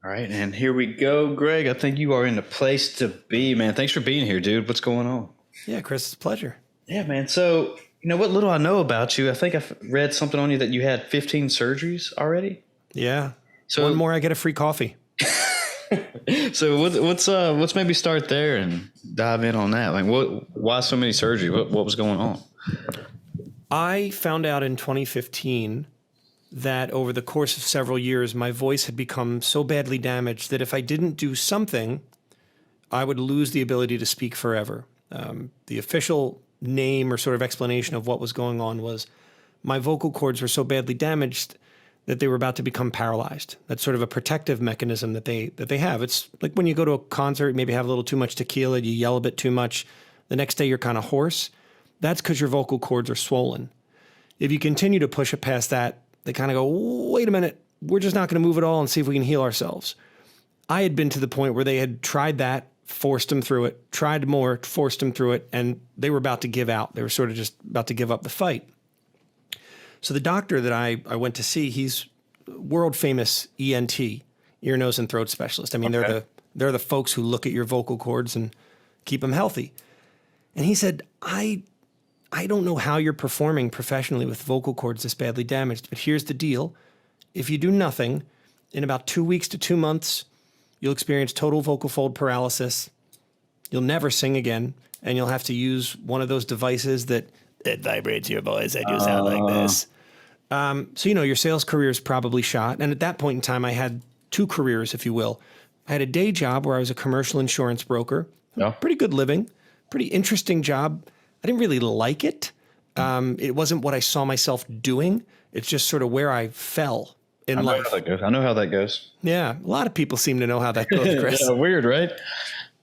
All right, and here we go, Greg. I think you are in the place to be, man. Thanks for being here, dude. What's going on? Yeah, Chris, it's a pleasure. Yeah, man. So, what little I know about you, I think I've read something on you that you had 15 surgeries already. Yeah. So one more, I get a free coffee. So let's maybe start there and dive in on that. Like, why so many surgeries? What was going on? I found out in 2015 that over the course of several years, my voice had become so badly damaged that if I didn't do something, I would lose the ability to speak forever. The official name or sort of explanation of what was going on was my vocal cords were so badly damaged that they were about to become paralyzed. That's sort of a protective mechanism that they have. It's like when you go to a concert, maybe have a little too much tequila, you yell a bit too much. The next day you're kind of hoarse. That's because your vocal cords are swollen. If you continue to push it past that, they kind of go, wait a minute, we're just not going to move at all and see if we can heal ourselves. I had been to the point where they had tried that, forced them through it, tried more, forced them through it, and they were about to give out. They were sort of just about to give up the fight. So the doctor that I went to see, he's world famous ENT, ear, nose, and throat specialist. I mean, Okay. they're the folks who look at your vocal cords and keep them healthy. And he said, I don't know how you're performing professionally with vocal cords this badly damaged, but here's the deal. If you do nothing, in about 2 weeks to 2 months, you'll experience total vocal fold paralysis. You'll never sing again, and you'll have to use one of those devices that vibrates your voice and you sound like this. So, your sales career is probably shot. And at that point in time, I had two careers, if you will. I had a day job where I was a commercial insurance broker. Yeah. Pretty good living, pretty interesting job. I didn't really like it. It wasn't what I saw myself doing. It's just sort of where I fell in life. I know how that goes. Yeah, a lot of people seem to know how that goes, Chris. Yeah, weird, right?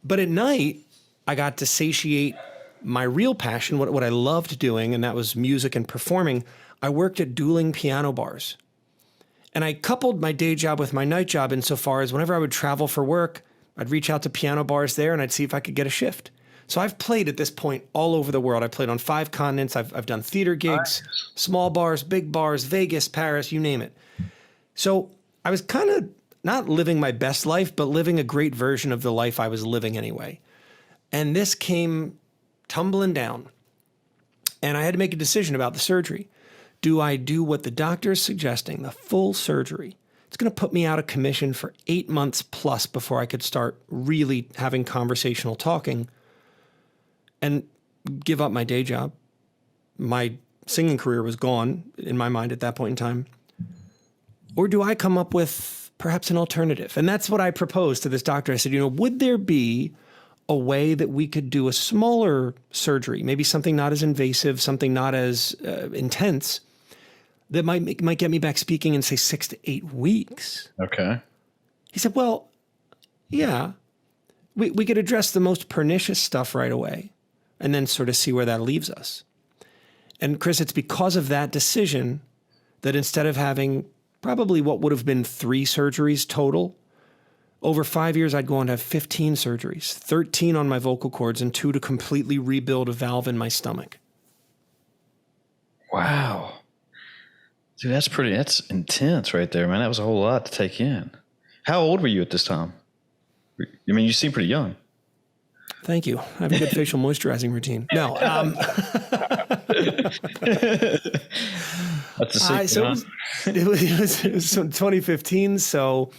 But at night, I got to satiate my real passion, what I loved doing, and that was music and performing. I worked at dueling piano bars. And I coupled my day job with my night job insofar as whenever I would travel for work, I'd reach out to piano bars there and I'd see if I could get a shift. So I've played at this point all over the world. I've played on 5 continents. I've done theater gigs, small bars, big bars, Vegas, Paris, you name it. So I was kind of not living my best life, but living a great version of the life I was living anyway. And this came tumbling down. And I had to make a decision about the surgery. Do I do what the doctor is suggesting, the full surgery? It's going to put me out of commission for 8 months plus before I could start really having conversational talking and give up my day job. My singing career was gone in my mind at that point in time. Or do I come up with perhaps an alternative? And that's what I proposed to this doctor. I said, would there be a way that we could do a smaller surgery, maybe something not as invasive, something not as intense, that might get me back speaking in, say, 6 to 8 weeks? Okay. He said, well, yeah, we could address the most pernicious stuff right away and then sort of see where that leaves us. And Chris, it's because of that decision that instead of having probably what would have been 3 surgeries total, over 5 years, I'd go on to have 15 surgeries, 13 on my vocal cords and 2 to completely rebuild a valve in my stomach. Wow. Dude, that's intense right there, man. That was a whole lot to take in. How old were you at this time? I mean, you seem pretty young. Thank you. I have a good facial moisturizing routine. No. That's a secret, So it was 2015. So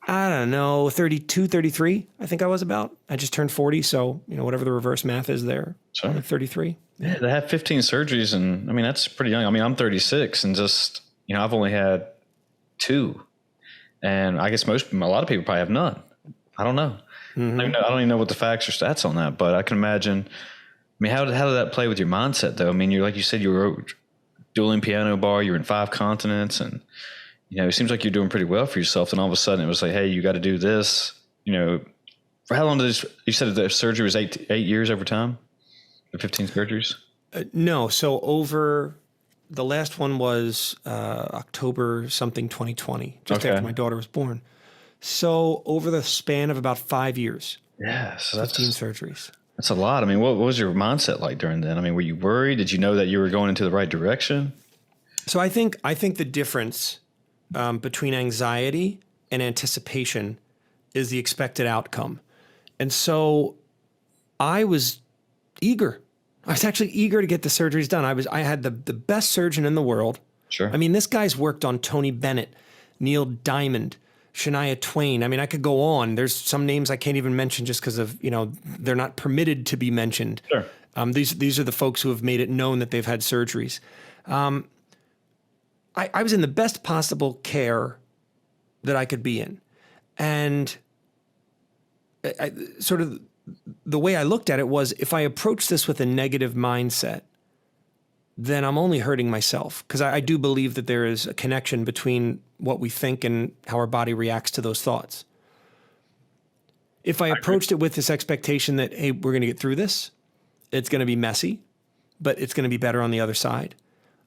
I don't know, 32, 33, I think I was about. I just turned 40. So, whatever the reverse math is there. Sure. 33. Yeah, to have 15 surgeries, and I mean, that's pretty young. I mean, I'm 36 and just, I've only had 2. And I guess a lot of people probably have none. I don't know. Mm-hmm. I don't even know what the facts or stats on that, but I can imagine. I mean, how did that play with your mindset though? I mean, like you said, you were dueling piano bar, you were in 5 continents, and, it seems like you're doing pretty well for yourself. And all of a sudden it was like, hey, you got to do this, for how long you said the surgery was 8 years over time? The 15 surgeries? No. So over the last one was October something 2020, just after my daughter was born. So over the span of about 5 years. Yeah. So that's 15 surgeries. That's a lot. I mean, what was your mindset like during then? I mean, were you worried? Did you know that you were going into the right direction? So I think the difference between anxiety and anticipation is the expected outcome. And so I was eager. I was actually eager to get the surgeries done. I had the best surgeon in the world. Sure. I mean, this guy's worked on Tony Bennett, Neil Diamond, Shania Twain. I mean, I could go on. There's some names I can't even mention just because of, they're not permitted to be mentioned. Sure. These are the folks who have made it known that they've had surgeries. I was in the best possible care that I could be in. And I sort of the way I looked at it was, if I approach this with a negative mindset, then I'm only hurting myself, because I do believe that there is a connection between what we think and how our body reacts to those thoughts. If I approached it with this expectation that, hey, we're going to get through this, it's going to be messy, but it's going to be better on the other side,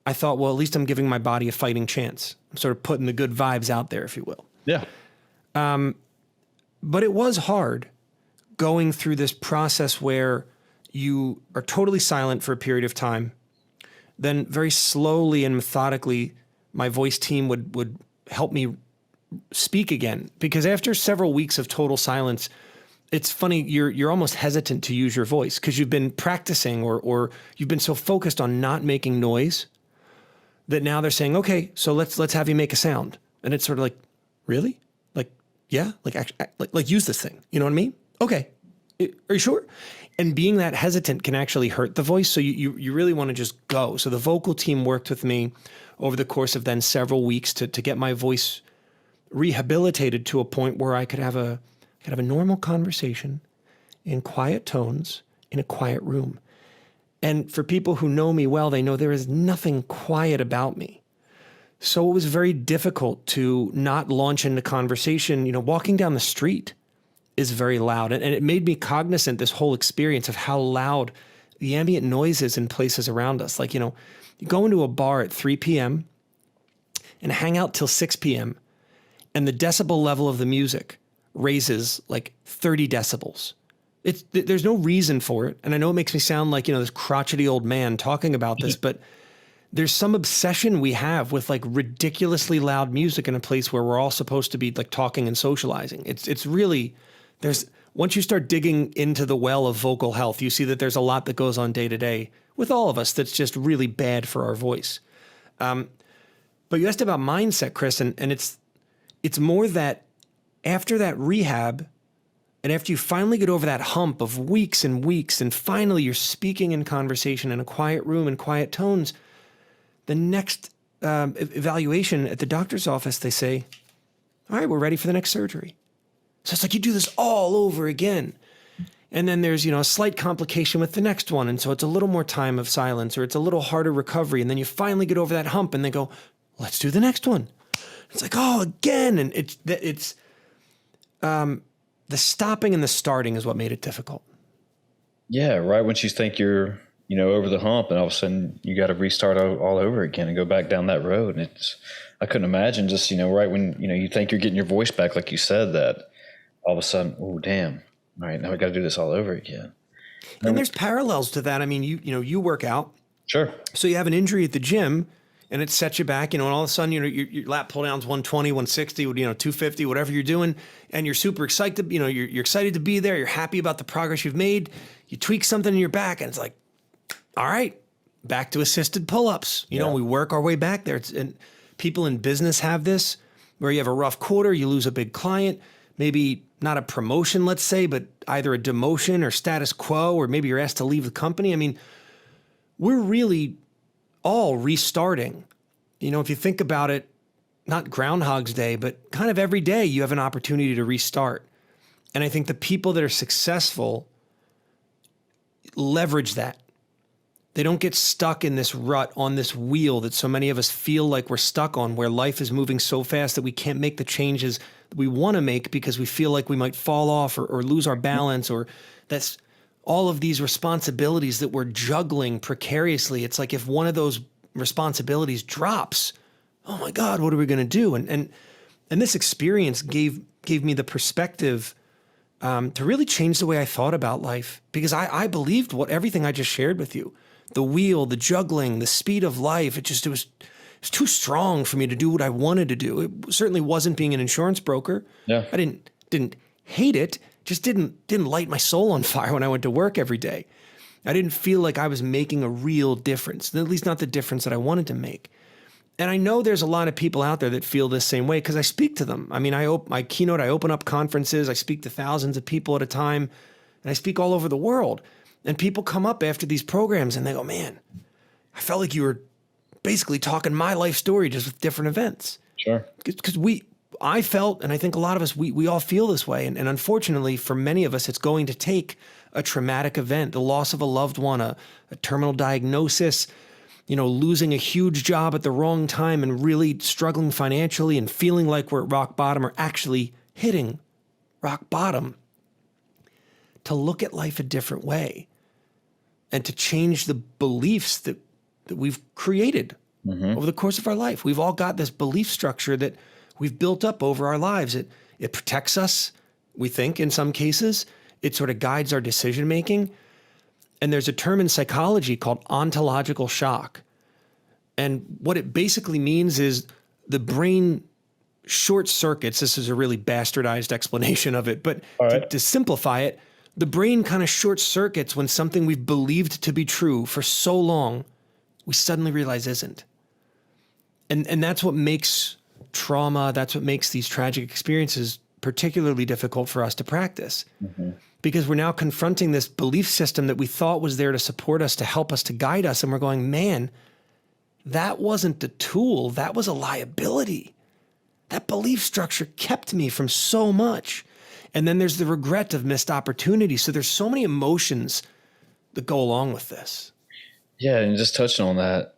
I thought, well, at least I'm giving my body a fighting chance. I'm sort of putting the good vibes out there, if you will. Yeah. But it was hard going through this process where you are totally silent for a period of time. Then very slowly and methodically, my voice team would help me speak again. Because after several weeks of total silence, it's funny, you're almost hesitant to use your voice because you've been practicing or you've been so focused on not making noise that now they're saying, okay, so let's have you make a sound. And it's sort of like, really? Like, yeah, like use this thing. You know what I mean? Okay. Are you sure? And being that hesitant can actually hurt the voice. So you really want to just go. So the vocal team worked with me over the course of then several weeks to get my voice rehabilitated to a point where I could have a normal conversation in quiet tones in a quiet room. And for people who know me well, they know there is nothing quiet about me. So it was very difficult to not launch into conversation. Walking down the street is very loud. And it made me cognizant, this whole experience, of how loud the ambient noise is in places around us. Like, you go into a bar at 3 p.m. and hang out till 6 p.m. and the decibel level of the music raises like 30 decibels. There's no reason for it. And I know it makes me sound like, this crotchety old man talking about this, but there's some obsession we have with like ridiculously loud music in a place where we're all supposed to be like talking and socializing. It's really, once you start digging into the well of vocal health, you see that there's a lot that goes on day to day with all of us that's just really bad for our voice. But you asked about mindset, Chris, and it's more that after that rehab, and after you finally get over that hump of weeks and weeks, and finally you're speaking in conversation in a quiet room in quiet tones, the next evaluation at the doctor's office, they say, all right, we're ready for the next surgery. So it's like you do this all over again. And then there's, a slight complication with the next one. And so it's a little more time of silence, or it's a little harder recovery. And then you finally get over that hump and they go, let's do the next one. It's like, oh, again. And it's the stopping and the starting is what made it difficult. Yeah, right. Once you think you're, over the hump, and all of a sudden you got to restart all over again and go back down that road. And I couldn't imagine just, right when, you think you're getting your voice back, like you said, that all of a sudden, oh, damn. All right, now we got to do this all over again. And there's parallels to that. I mean, you work out. Sure. So you have an injury at the gym and it sets you back, and all of a sudden, your lat pull down's 120, 160, 250, whatever you're doing. And you're super excited, you're excited to be there. You're happy about the progress you've made. You tweak something in your back and it's like, all right, back to assisted pull-ups. We work our way back there. And people in business have this, where you have a rough quarter, you lose a big client, maybe not a promotion, let's say, but either a demotion or status quo, or maybe you're asked to leave the company. I mean, we're really all restarting. If you think about it, not Groundhog's Day, but kind of every day you have an opportunity to restart. And I think the people that are successful leverage that. They don't get stuck in this rut, on this wheel that so many of us feel like we're stuck on, where life is moving so fast that we can't make the changes that we want to make because we feel like we might fall off or lose our balance, or that's all of these responsibilities that we're juggling precariously. It's like if one of those responsibilities drops, oh my God, what are we going to do? And this experience gave me the perspective to really change the way I thought about life, because I believed everything I just shared with you. The wheel, the juggling, the speed of life, it it's too strong for me to do what I wanted to do. It certainly wasn't being an insurance broker. Yeah. I didn't hate it, just didn't light my soul on fire when I went to work every day. I didn't feel like I was making a real difference, at least not the difference that I wanted to make. And I know there's a lot of people out there that feel this same way because I speak to them. I mean, my keynote, I open up conferences, I speak to thousands of people at a time, and I speak all over the world. And people come up after these programs and they go, man, I felt like you were basically talking my life story just with different events. Sure. Because I felt, and I think a lot of us, we all feel this way. And unfortunately, for many of us, it's going to take a traumatic event, the loss of a loved one, a terminal diagnosis, losing a huge job at the wrong time and really struggling financially and feeling like we're at rock bottom or actually hitting rock bottom, to look at life a different way and to change the beliefs that we've created over the course of our life. We've all got this belief structure that we've built up over our lives. It protects us, we think, in some cases. It sort of guides our decision-making. And there's a term in psychology called ontological shock. And what it basically means is the brain short circuits. This is a really bastardized explanation of it, but to simplify it, the brain kind of short circuits when something we've believed to be true for so long, we suddenly realize isn't. And that's what makes trauma, that's what makes these tragic experiences particularly difficult for us to practice. Because we're now confronting this belief system that we thought was there to support us, to help us, to guide us. And we're going, man, that wasn't the tool. That was a liability. That belief structure kept me from so much. And then there's the regret of missed opportunities. So there's so many emotions that go along with this. Yeah. And just touching on that,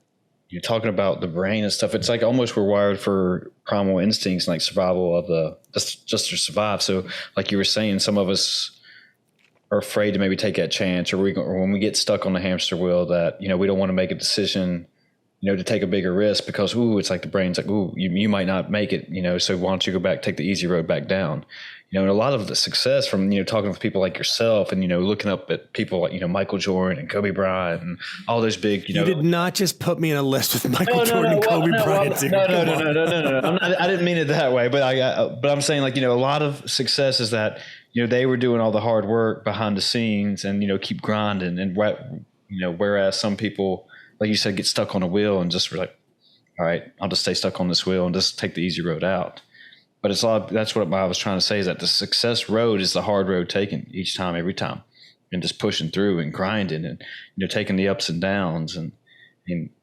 you're talking about the brain and stuff. It's like almost we're wired for primal instincts, like survival of just to survive. So like you were saying, some of us are afraid to maybe take that chance, or when we get stuck on the hamster wheel that, we don't want to make a decision, to take a bigger risk because, it's like the brain's like, you might not make it, so why don't you go back, take the easy road back down? And a lot of the success from, talking with people like yourself and, looking up at people like, Michael Jordan and Kobe Bryant and all those big, You did not just put me in a list with Michael Jordan and Kobe Bryant. No. I didn't mean it that way, but I'm saying like, a lot of success is that, they were doing all the hard work behind the scenes and, keep grinding and, whereas some people, like you said, get stuck on a wheel and just like, all right, I'll just stay stuck on this wheel and just take the easy road out. But that's what I was trying to say, is that the success road is the hard road taken each time, every time, and just pushing through and grinding and, taking the ups and downs and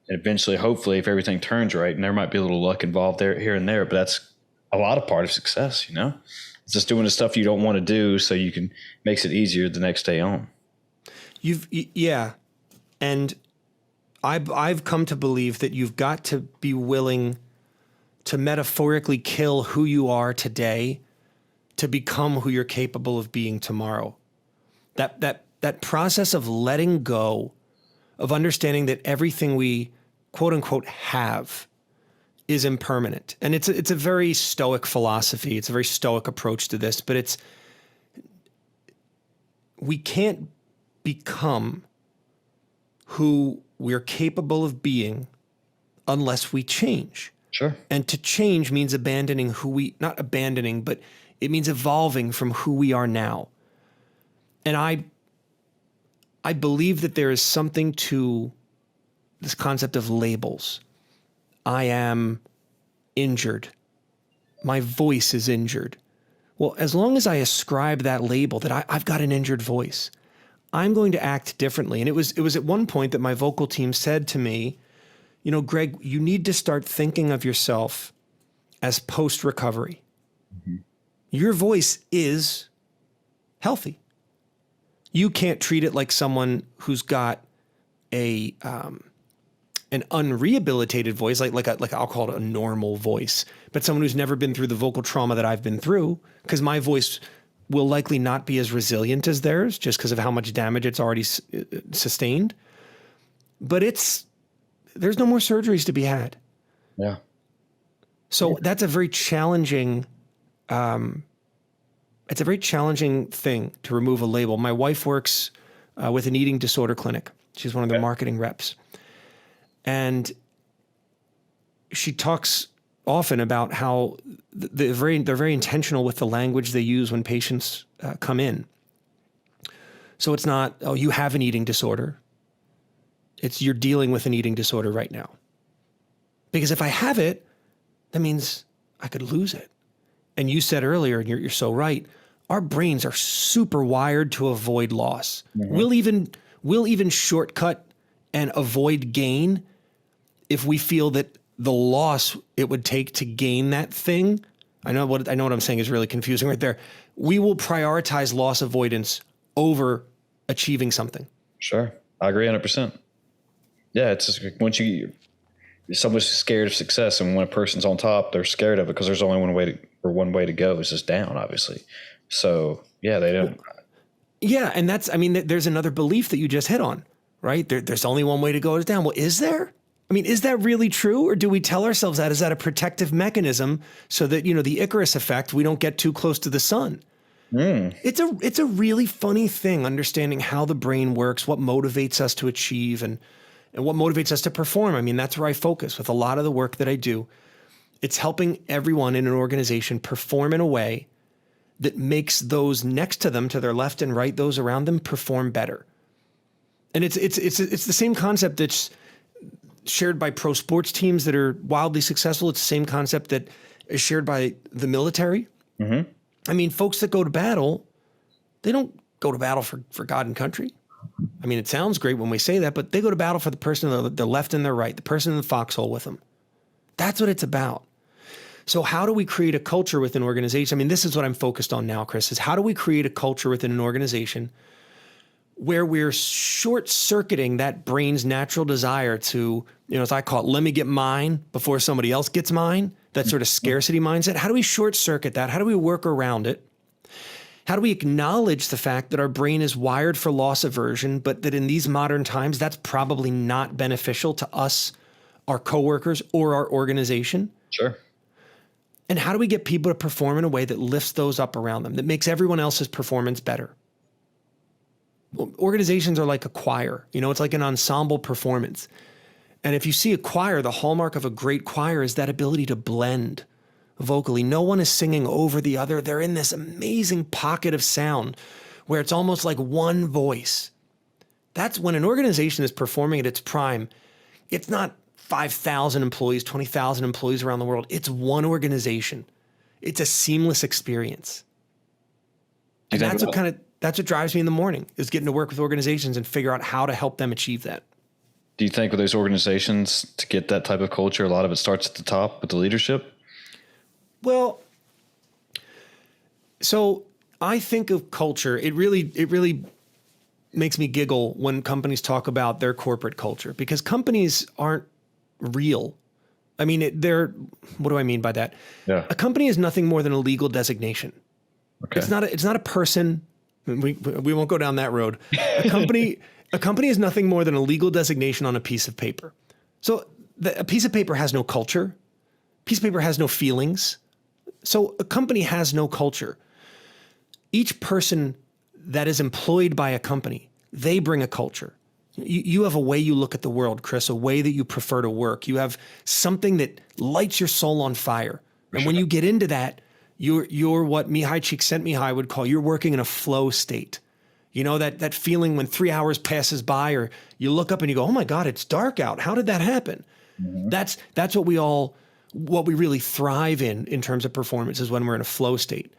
eventually, hopefully, if everything turns right, and there might be a little luck involved there, here and there, but that's a lot of part of success, It's just doing the stuff you don't want to do so you can, makes it easier the next day on. Yeah. And I've come to believe that you've got to be willing to metaphorically kill who you are today to become who you're capable of being tomorrow. That process of letting go, of understanding that everything we quote unquote have is impermanent. And it's a very stoic philosophy. It's a very stoic approach to this, but we can't become who we're capable of being unless we change. Sure. And to change means abandoning not abandoning, but it means evolving from who we are now. And I believe that there is something to this concept of labels. I am injured. My voice is injured. Well, as long as I ascribe that label that I've got an injured voice, I'm going to act differently. And it was at one point that my vocal team said to me, Greg, you need to start thinking of yourself as post-recovery. Mm-hmm. Your voice is healthy. You can't treat it like someone who's got an unrehabilitated voice, like I'll call it a normal voice, but someone who's never been through the vocal trauma that I've been through, because my voice will likely not be as resilient as theirs just because of how much damage it's already sustained. But there's no more surgeries to be had. Yeah. So that's a very challenging, it's a very challenging thing to remove a label. My wife works with an eating disorder clinic. She's one of the marketing reps. And she talks often about how they're very intentional with the language they use when patients come in. So it's not, oh, you have an eating disorder. It's you're dealing with an eating disorder right now. Because if I have it, that means I could lose it. And you said earlier, and you're so right, our brains are super wired to avoid loss. Mm-hmm. We'll even shortcut and avoid gain if we feel that the loss it would take to gain that thing. I know what I'm saying is really confusing right there. We will prioritize loss avoidance over achieving something. Sure. I agree 100%. Yeah. It's just once someone's scared of success, and when a person's on top, they're scared of it because there's only one way to go is just down, obviously. So yeah, they don't. Yeah. And there's another belief that you just hit on, right? There's only one way to go is down. Well, is there? I mean, is that really true? Or do we tell ourselves that? Is that a protective mechanism so that, the Icarus effect, we don't get too close to the sun? It's a really funny thing, understanding how the brain works, what motivates us to achieve and what motivates us to perform. I mean, that's where I focus with a lot of the work that I do. It's helping everyone in an organization perform in a way that makes those next to them, to their left and right, those around them, perform better. And it's the same concept that's shared by pro sports teams that are wildly successful. It's the same concept that is shared by the military. Mm-hmm. I mean, folks that go to battle, they don't go to battle for God and country. I mean, it sounds great when we say that, but they go to battle for the person on the left and their right, the person in the foxhole with them. That's what it's about. So how do we create a culture within an organization? I mean, this is what I'm focused on now, Chris, is how do we create a culture within an organization where we're short-circuiting that brain's natural desire to, as I call it, let me get mine before somebody else gets mine, that sort of scarcity mindset. How do we short-circuit that? How do we work around it? How do we acknowledge the fact that our brain is wired for loss aversion, but that in these modern times, that's probably not beneficial to us, our coworkers, or our organization? Sure. And how do we get people to perform in a way that lifts those up around them, that makes everyone else's performance better? Organizations are like a choir. It's like an ensemble performance. And if you see a choir, the hallmark of a great choir is that ability to blend vocally. No one is singing over the other. They're in this amazing pocket of sound where it's almost like one voice. That's when an organization is performing at its prime. It's not 5,000 employees, 20,000 employees around the world. It's one organization. It's a seamless experience. And that's what drives me in the morning, is getting to work with organizations and figure out how to help them achieve that. Do you think with those organizations, to get that type of culture, a lot of it starts at the top with the leadership? Well, so I think of culture, it really makes me giggle when companies talk about their corporate culture, because companies aren't real. I mean, what do I mean by that? Yeah. A company is nothing more than a legal designation. Okay. It's not a person. We won't go down that road. A company is nothing more than a legal designation on a piece of paper. So a piece of paper has no culture. A piece of paper has no feelings. So a company has no culture. Each person that is employed by a company, they bring a culture. You have a way you look at the world, Chris, a way that you prefer to work. You have something that lights your soul on fire. And when you get into that, you're what Mihai Csikszentmihalyi would call, you're working in a flow state. That feeling when 3 hours passes by, or you look up and you go, oh my God, it's dark out. How did that happen? Mm-hmm. That's what we really thrive in terms of performance, is when we're in a flow state.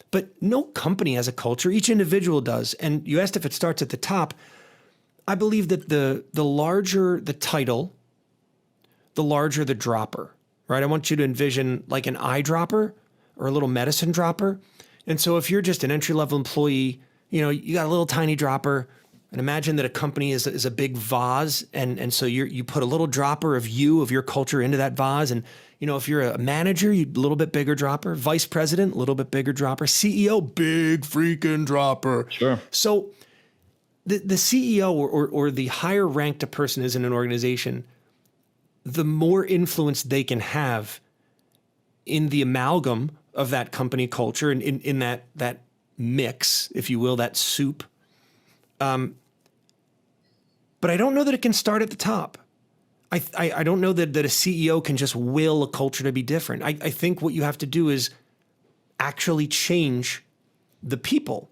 But no company has a culture. Each individual does. And you asked if it starts at the top. I believe that the larger the title, the larger the dropper, right? I want you to envision like an eyedropper or a little medicine dropper. And so if you're just an entry-level employee, you got a little tiny dropper, and imagine that a company is a big vase. And so you put a little dropper of your culture into that vase. And, if you're a manager, a little bit bigger dropper, vice president, a little bit bigger dropper, CEO, big freaking dropper. Sure. So the CEO or the higher ranked a person is in an organization, the more influence they can have in the amalgam of that company culture and in that mix, if you will, that soup. But I don't know that it can start at the top. I don't know that a CEO can just will a culture to be different. I think what you have to do is actually change the people.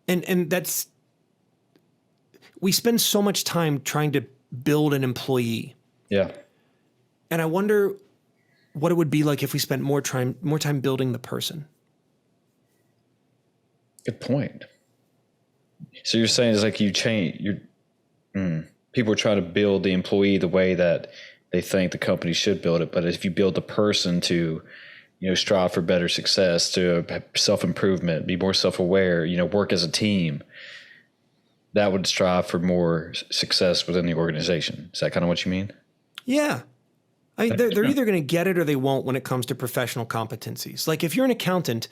And that's, we spend so much time trying to build an employee. Yeah. And I wonder what it would be like if we spent more time building the person. Good point. So you're saying it's like you change, people are trying to build the employee the way that they think the company should build it. But if you build the person to, strive for better success, to self-improvement, be more self-aware, work as a team, that would strive for more success within the organization. Is that kind of what you mean? Yeah. They're either going to get it or they won't when it comes to professional competencies. Like if you're an accountant,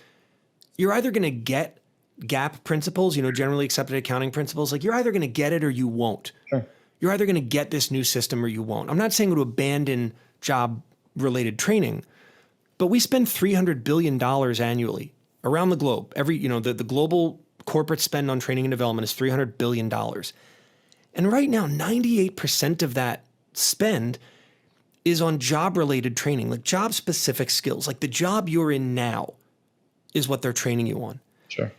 you're either going to get GAAP principles, generally accepted accounting principles. Like you're either going to get it or you won't. Sure. You're either going to get this new system or you won't. I'm not saying to abandon job-related training, but we spend $300 billion annually around the globe. The global corporate spend on training and development is $300 billion. And right now, 98% of that spend is on job-related training, like job-specific skills. Like the job you're in now is what they're training you on. Sure.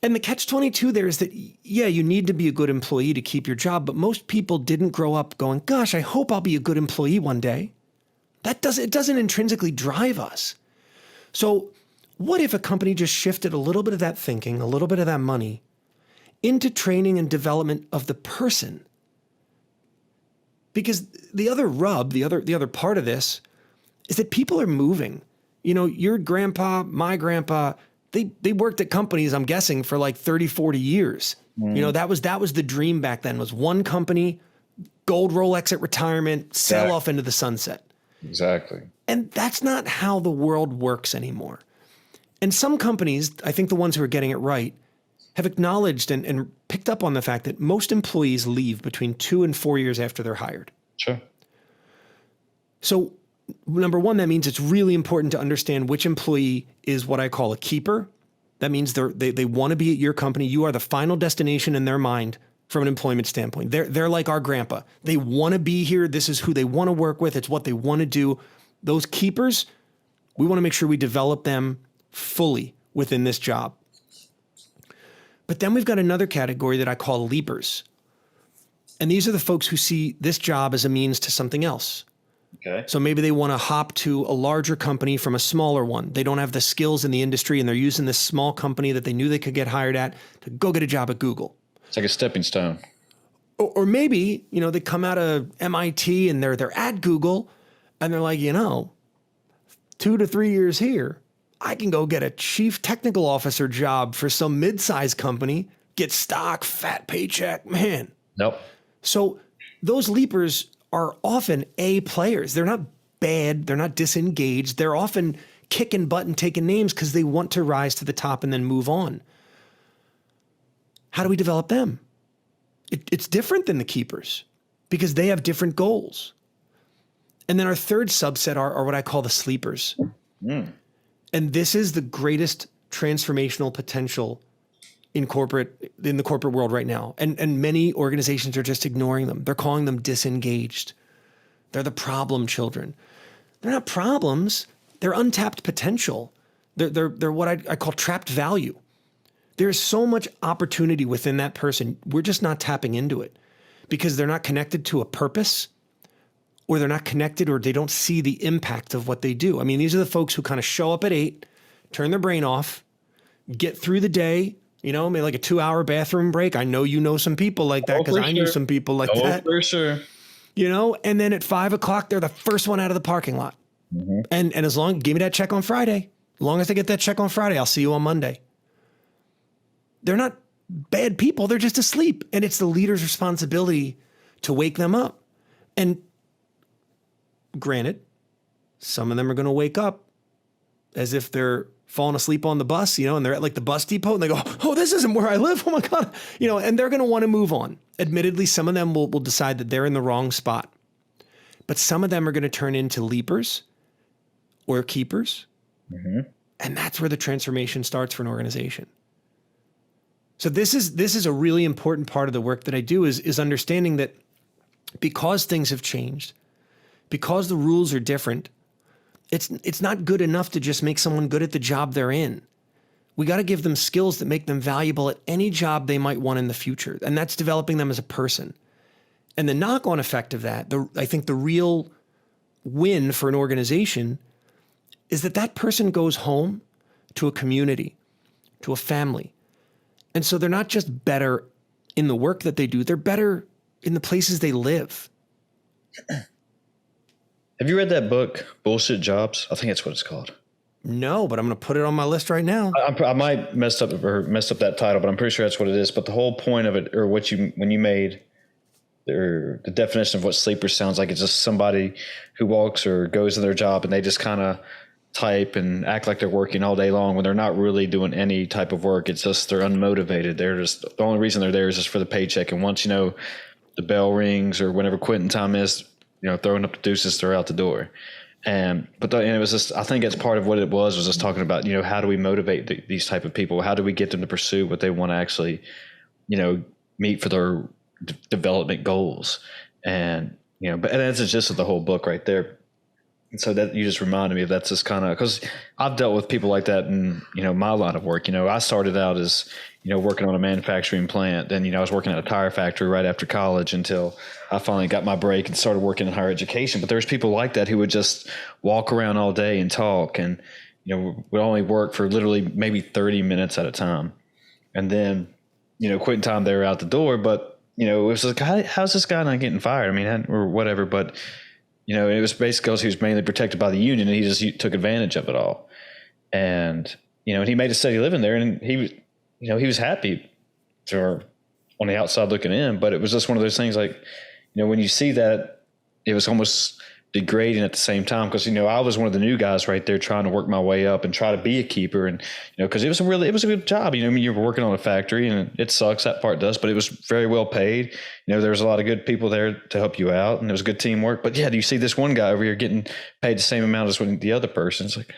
And the catch-22 there is that, yeah, you need to be a good employee to keep your job, but most people didn't grow up going, gosh, I hope I'll be a good employee one day. It doesn't intrinsically drive us. So what if a company just shifted a little bit of that thinking, a little bit of that money into training and development of the person? Because the other rub, the other part of this is that people are moving. Your grandpa, my grandpa, they worked at companies, I'm guessing, for like 30, 40 years. That was the dream back then, was one company, gold Rolex at retirement, sail off into the sunset. Exactly. And that's not how the world works anymore. And some companies, I think the ones who are getting it right, have acknowledged and picked up on the fact that most employees leave between 2 and 4 years after they're hired. Sure. So number one, that means it's really important to understand which employee is what I call a keeper. That means they want to be at your company. You are the final destination in their mind from an employment standpoint. They're like our grandpa. They want to be here. This is who they want to work with. It's what they want to do. Those keepers, we want to make sure we develop them fully within this job. But then we've got another category that I call leapers. And these are the folks who see this job as a means to something else. Okay. So maybe they want to hop to a larger company from a smaller one. They don't have the skills in the industry and they're using this small company that they knew they could get hired at to go get a job at Google. It's like a stepping stone. Or maybe, they come out of MIT and they're at Google and they're like, 2 to 3 years here, I can go get a chief technical officer job for some mid-sized company, get stock, fat paycheck, man. Nope. So those leapers are often A players. They're not bad. They're not disengaged. They're often kicking butt and taking names because they want to rise to the top and then move on. How do we develop them? It's different than the keepers because they have different goals. And then our third subset are what I call the sleepers. Mm. And this is the greatest transformational potential in the corporate world right now. And many organizations are just ignoring them. They're calling them disengaged. They're the problem children. They're not problems. They're untapped potential. They're what I call trapped value. There's so much opportunity within that person. We're just not tapping into it because they're not connected to a purpose, or they're not connected, or they don't see the impact of what they do. I mean, these are the folks who kind of show up at 8, turn their brain off, get through the day, maybe like a 2-hour bathroom break. I know you know some people like that because I knew some people like that. For sure. And then at 5 o'clock, they're the first one out of the parking lot. Mm-hmm. And as long, give me that check on Friday. As long as I get that check on Friday, I'll see you on Monday. They're not bad people. They're just asleep. And it's the leader's responsibility to wake them up. And granted, some of them are going to wake up as if they're falling asleep on the bus, and they're at like the bus depot and they go, oh, this isn't where I live. Oh my God. And they're going to want to move on. Admittedly, some of them will decide that they're in the wrong spot, but some of them are going to turn into leapers or keepers. Mm-hmm. And that's where the transformation starts for an organization. So this is a really important part of the work that I do is understanding that because things have changed, because the rules are different, it's not good enough to just make someone good at the job they're in. We got to give them skills that make them valuable at any job they might want in the future. And that's developing them as a person. And the knock-on effect of that, I think the real win for an organization is that person goes home to a community, to a family. And so they're not just better in the work that they do, they're better in the places they live. Have you read that book, Bullshit Jobs? I think that's what it's called. No, but I'm going to put it on my list right now. I might mess up that title, but I'm pretty sure that's what it is. But the whole point of it, or when you made the definition of what sleeper sounds like, it's just somebody who walks or goes to their job and they just kind of type and act like they're working all day long when they're not really doing any type of work. It's just they're unmotivated. They're just, the only reason they're there is just for the paycheck. And once, the bell rings or whenever quitting time is, throwing up the deuces, they're out the door. And it was just, I think it's part of what it was just talking about, how do we motivate these type of people? How do we get them to pursue what they want to actually, meet for their development goals? And, but that's just the whole book right there. And so that you just reminded me of that's just kind of, because I've dealt with people like that in, my line of work. I started out as, working on a manufacturing plant. Then, I was working at a tire factory right after college until I finally got my break and started working in higher education. But there's people like that who would just walk around all day and talk and, would only work for literally maybe 30 minutes at a time. And then, quitting time, they were out the door. But, it was like, how's this guy not getting fired? I mean, or whatever. But, it was basically because he was mainly protected by the union and he just took advantage of it all. And, and he made a steady living there and he was, he was happy on the outside looking in, but it was just one of those things like, when you see that, it was almost degrading at the same time. Cause, I was one of the new guys right there trying to work my way up and try to be a keeper. And, cause it was a good job. You were working on a factory and it sucks. That part does, but it was very well paid. There was a lot of good people there to help you out and it was good teamwork. But yeah, do you see this one guy over here getting paid the same amount as the other person? It's like,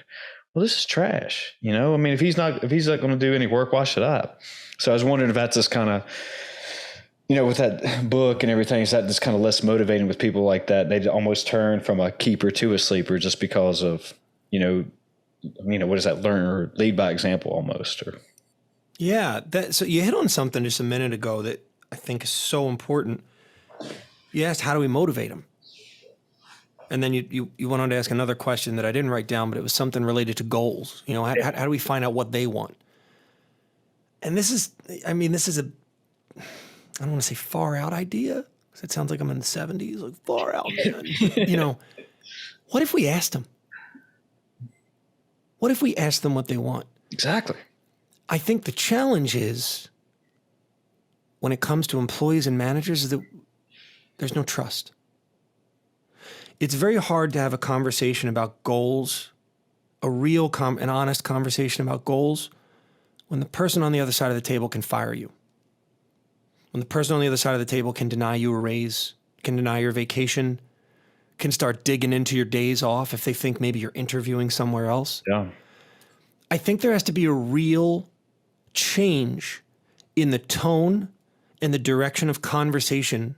well, this is trash. I mean, if he's not going to do any work, why should I? So I was wondering if that's just kind of, with that book and everything, is that just kind of less motivating with people like that? They almost turn from a keeper to a sleeper just because of, what is that, learn or lead by example almost? Or yeah. So you hit on something just a minute ago that I think is so important. You asked, how do we motivate them? And then you went on to ask another question that I didn't write down, but it was something related to goals. How do we find out what they want? And this is a, I don't want to say far out idea, because it sounds like I'm in the 70s, like far out, man. What if we asked them? What if we asked them what they want? Exactly. I think the challenge is, when it comes to employees and managers, is that there's no trust. It's very hard to have a conversation about goals, a real an honest conversation about goals, when the person on the other side of the table can fire you. When the person on the other side of the table can deny you a raise, can deny your vacation, can start digging into your days off if they think maybe you're interviewing somewhere else. Yeah. I think there has to be a real change in the tone and the direction of conversation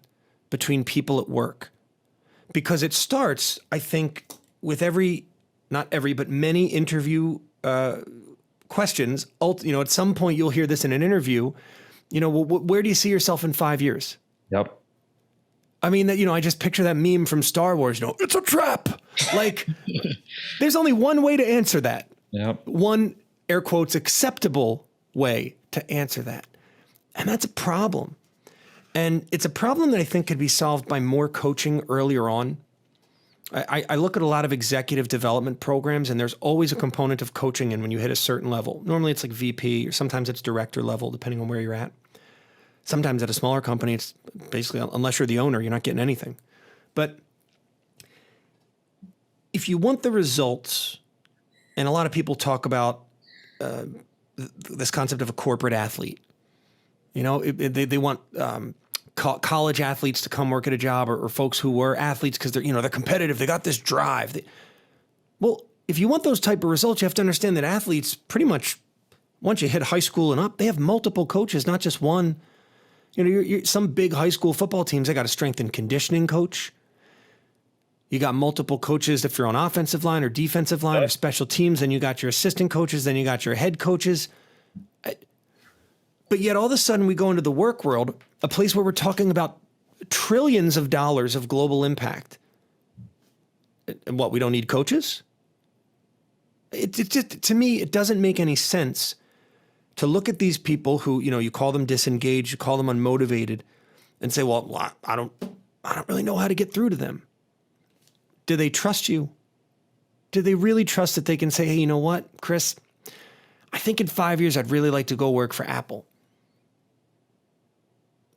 between people at work. Because it starts, I think, with but many interview questions. At some point you'll hear this in an interview. Where do you see yourself in 5 years? Yep. I mean, I just picture that meme from Star Wars, it's a trap. Like, there's only one way to answer that. Yep. One, air quotes, acceptable way to answer that. And that's a problem. And it's a problem that I think could be solved by more coaching earlier on. I look at a lot of executive development programs, and there's always a component of coaching in when you hit a certain level. Normally it's like VP, or sometimes it's director level, depending on where you're at. Sometimes at a smaller company, it's basically, unless you're the owner, you're not getting anything. But if you want the results, and a lot of people talk about this concept of a corporate athlete. They want college athletes to come work at a job, or folks who were athletes because they're competitive. They got this drive. Well, if you want those type of results, you have to understand that athletes pretty much, once you hit high school and up, they have multiple coaches, not just one. You know, some big high school football teams, they got a strength and conditioning coach. You got multiple coaches if you're on offensive line or defensive line or special teams. Then you got your assistant coaches. Then you got your head coaches. But yet all of a sudden we go into the work world, a place where we're talking about trillions of dollars of global impact. And what, we don't need coaches? It just, to me, it doesn't make any sense to look at these people who, you know, you call them disengaged, you call them unmotivated, and say, well, I don't really know how to get through to them. Do they trust you? Do they really trust that they can say, hey, you know what, Chris, I think in 5 years, I'd really like to go work for Apple.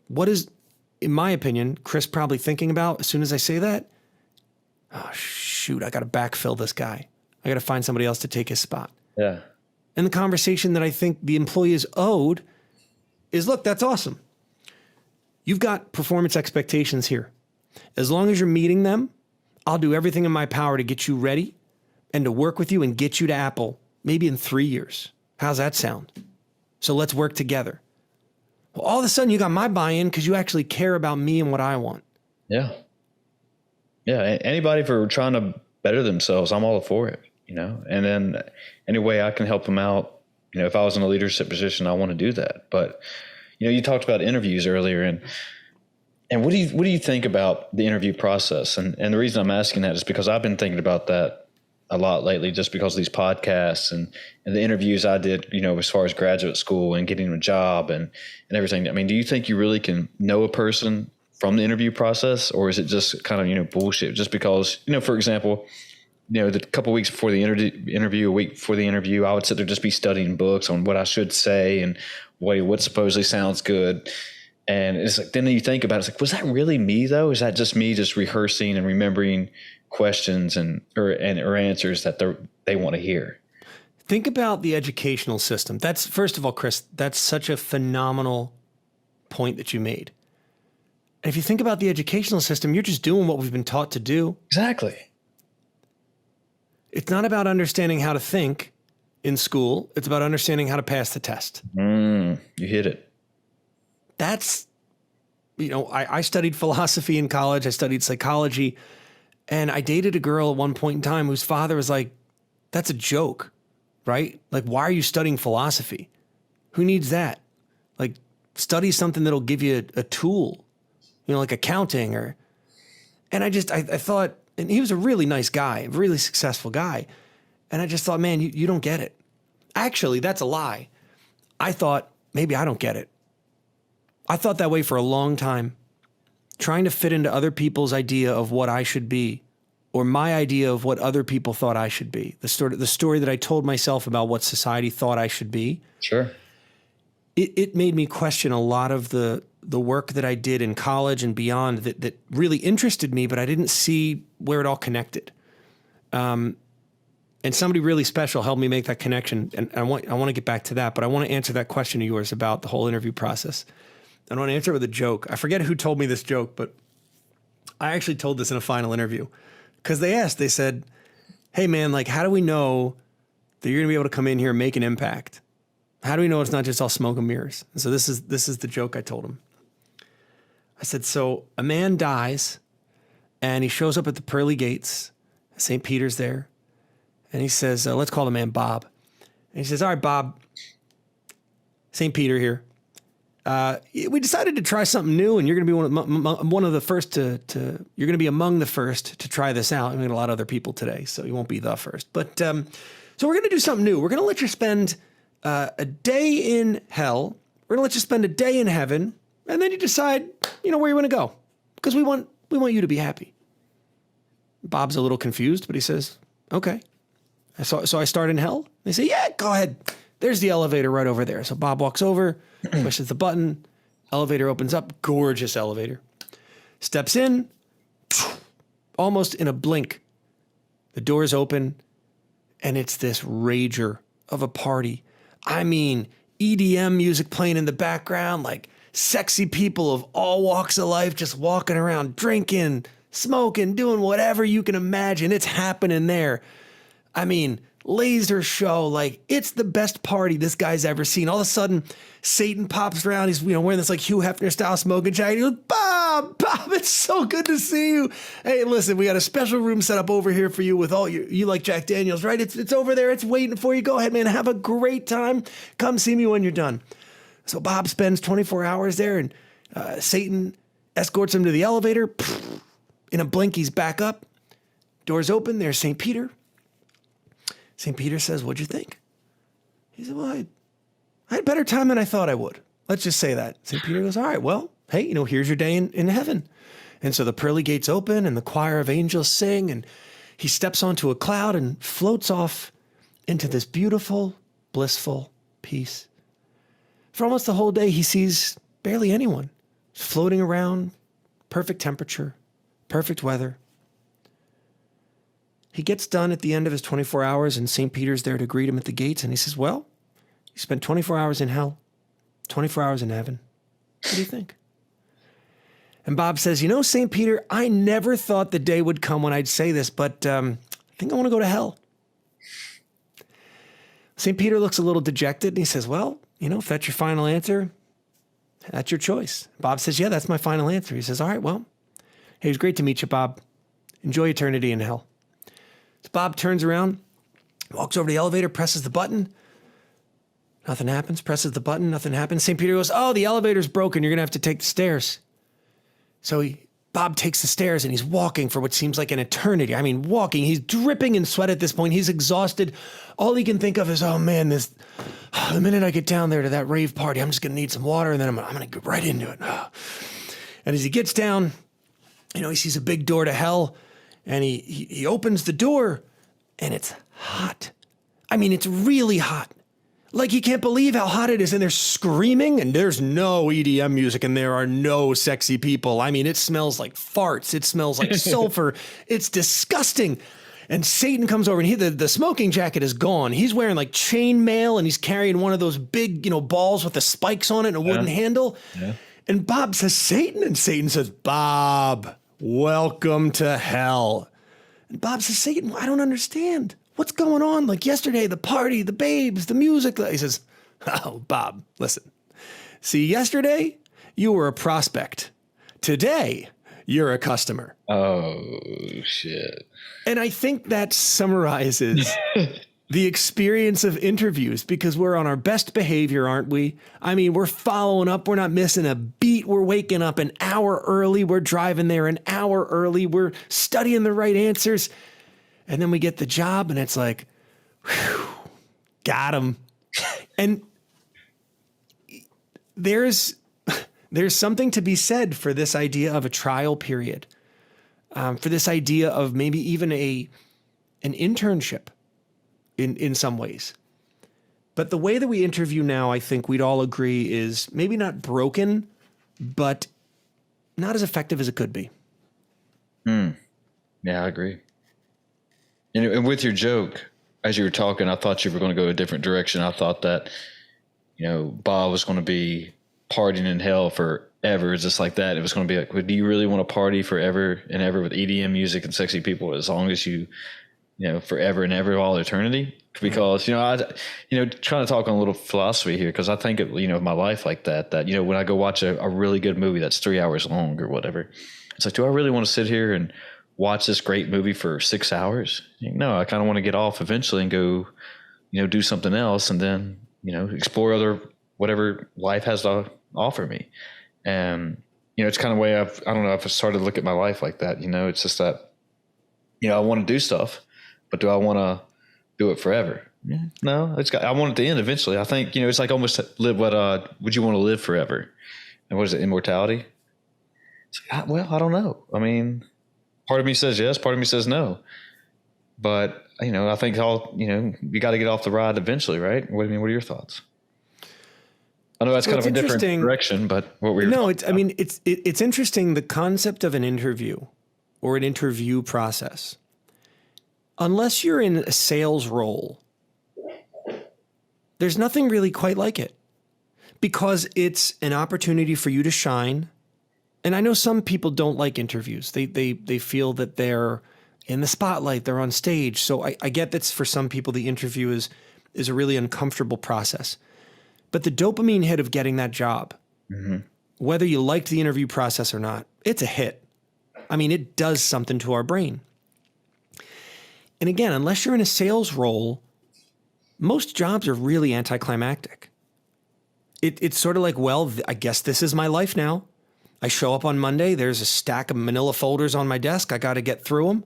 What is, in my opinion, Chris probably thinking about as soon as I say that? Oh, shoot, I got to backfill this guy. I got to find somebody else to take his spot. Yeah. And the conversation that I think the employee is owed is, look, that's awesome. You've got performance expectations here. As long as you're meeting them, I'll do everything in my power to get you ready and to work with you and get you to Apple maybe in 3 years. How's that sound? So let's work together. Well, all of a sudden you got my buy-in because you actually care about me and what I want. Yeah. Yeah. Anybody for trying to better themselves, I'm all for it, you know, and then any way I can help them out, you know, if I was in a leadership position, I want to do that. But, you know, you talked about interviews earlier, and what do you think about the interview process? And the reason I'm asking that is because I've been thinking about that a lot lately, just because of these podcasts and the interviews I did, you know, as far as graduate school and getting a job and everything. I mean, do you think you really can know a person from the interview process, or is it just kind of, you know, bullshit just because, you know, for example, you know, the couple of weeks before the interview, a week before the interview, I would sit there just be studying books on what I should say and what supposedly sounds good. And it's like, then you think about it, it's like, was that really me though? Is that just me just rehearsing and remembering questions or answers that they want to hear? Think about the educational system. That's, first of all, Chris, that's such a phenomenal point that you made. And if you think about the educational system, you're just doing what we've been taught to do. Exactly. It's not about understanding how to think in school. It's about understanding how to pass the test. You hit it. That's, you know, I studied philosophy in college. I studied psychology. And I dated a girl at one point in time whose father was like, that's a joke, right? Like, why are you studying philosophy? Who needs that? Like, study something that'll give you a tool, you know, like accounting and I thought, and he was a really nice guy, a really successful guy. And I just thought, man, you don't get it. Actually, that's a lie. I thought, maybe I don't get it. I thought that way for a long time, trying to fit into other people's idea of what I should be, or my idea of what other people thought I should be. The story that I told myself about what society thought I should be. Sure. It made me question a lot of the work that I did in college and beyond that really interested me, but I didn't see where it all connected. And somebody really special helped me make that connection. And I want to get back to that, but I want to answer that question of yours about the whole interview process. I want to answer it with a joke. I forget who told me this joke, but I actually told this in a final interview because they said, hey man, like, how do we know that you're gonna be able to come in here and make an impact? How do we know it's not just all smoke and mirrors? And so this is the joke I told him. I said, so a man dies and he shows up at the pearly gates. St. Peter's there. And he says, let's call the man Bob. And he says, all right, Bob, St. Peter here. We decided to try something new, and you're going to be one of the first to you're going to be among the first to try this out. I mean, a lot of other people today, so you won't be the first. But so we're going to do something new. We're going to let you spend a day in hell. We're going to let you spend a day in heaven, and then you decide, you know, where you want to go, because we want you to be happy. Bob's a little confused, but he says, okay. So I start in hell? They say, yeah, go ahead. There's the elevator right over there. So Bob walks over, pushes the button, elevator opens up, gorgeous elevator. Steps in, almost in a blink. The doors open, and it's this rager of a party. I mean, EDM music playing in the background, like sexy people of all walks of life just walking around, drinking, smoking, doing whatever you can imagine. It's happening there. I mean, laser show. Like, it's the best party this guy's ever seen. All of a sudden, Satan pops around. He's, wearing this like Hugh Hefner style smoking jacket. He goes, Bob, it's so good to see you. Hey, listen, we got a special room set up over here for you with all you like Jack Daniels, right? It's over there. It's waiting for you. Go ahead, man. Have a great time. Come see me when you're done. So Bob spends 24 hours there, and Satan escorts him to the elevator. In a blink, he's back up. Doors open. There's St. Peter. St. Peter says, what'd you think? He said, well, I had a better time than I thought I would. Let's just say that. St. Peter goes, all right, well, hey, here's your day in heaven. And so the pearly gates open and the choir of angels sing, and he steps onto a cloud and floats off into this beautiful, blissful peace. For almost the whole day, he sees barely anyone floating around, perfect temperature, perfect weather. He gets done at the end of his 24 hours, and St. Peter's there to greet him at the gates, and he says, well, you spent 24 hours in hell, 24 hours in heaven. What do you think? And Bob says, St. Peter, I never thought the day would come when I'd say this, but I think I want to go to hell. St. Peter looks a little dejected, and he says, well, if that's your final answer, that's your choice. Bob says, yeah, that's my final answer. He says, all right, well, hey, it was great to meet you, Bob. Enjoy eternity in hell. So Bob turns around, walks over to the elevator, presses the button. Nothing happens. Presses the button. Nothing happens. St. Peter goes, oh, the elevator's broken. You're going to have to take the stairs. So Bob takes the stairs, and he's walking for what seems like an eternity. I mean, walking. He's dripping in sweat at this point. He's exhausted. All he can think of is, oh, man, the minute I get down there to that rave party, I'm just going to need some water, and then I'm going to get right into it. And as he gets down, he sees a big door to hell. And he opens the door, and it's hot. I mean, it's really hot. Like, he can't believe how hot it is. And they're screaming, and there's no EDM music, and there are no sexy people. I mean, it smells like farts. It smells like sulfur. It's disgusting. And Satan comes over, and the smoking jacket is gone. He's wearing like chain mail, and he's carrying one of those big, balls with the spikes on it and a wooden handle. Yeah. And Bob says, Satan? And Satan says, Bob, welcome to hell. And Bob says, Satan, I don't understand. What's going on? Like yesterday, the party, the babes, the music. He says, oh, Bob, listen. See, yesterday, you were a prospect. Today, you're a customer. Oh, shit. And I think that summarizes the experience of interviews, because we're on our best behavior, aren't we? I mean, we're following up. We're not missing a beat. We're waking up an hour early. We're driving there an hour early. We're studying the right answers. And then we get the job, and it's like, whew, got him. And there's something to be said for this idea of a trial period, for this idea of maybe even an internship. In some ways. But the way that we interview now, I think we'd all agree, is maybe not broken, but not as effective as it could be. Yeah, I agree. And with your joke, as you were talking, I thought you were going to go a different direction. I thought that, Bob was going to be partying in hell forever, just like that. It was going to be like, well, do you really want to party forever and ever with EDM music and sexy people as long as you forever and ever, all eternity? Because, I trying to talk on a little philosophy here, because I think of, my life like that, when I go watch a really good movie that's 3 hours long or whatever, it's like, do I really want to sit here and watch this great movie for 6 hours? No, I kind of want to get off eventually and go, do something else, and then, explore whatever life has to offer me. And, it's kind of way I don't know if I started to look at my life like that. It's just that, I want to do stuff, but do I want to do it forever? Yeah. No, I want it to end eventually. I think, it's like almost live would you want to live forever? And what is it, immortality? It's like, well, I don't know. I mean, part of me says yes, part of me says no. But, I think you got to get off the ride eventually, right? What are your thoughts? I know that's kind of a different direction, but what were your thoughts? It's interesting, the concept of an interview or an interview process. Unless you're in a sales role, there's nothing really quite like it, because it's an opportunity for you to shine. And I know some people don't like interviews. They feel that they're in the spotlight. They're on stage. So I get that's for some people, the interview is a really uncomfortable process. But the dopamine hit of getting that job, whether you liked the interview process or not, it's a hit. I mean, it does something to our brain. And again, unless you're in a sales role, most jobs are really anticlimactic. It's sort of like, well, I guess this is my life now. I show up on Monday, there's a stack of manila folders on my desk. I got to get through them.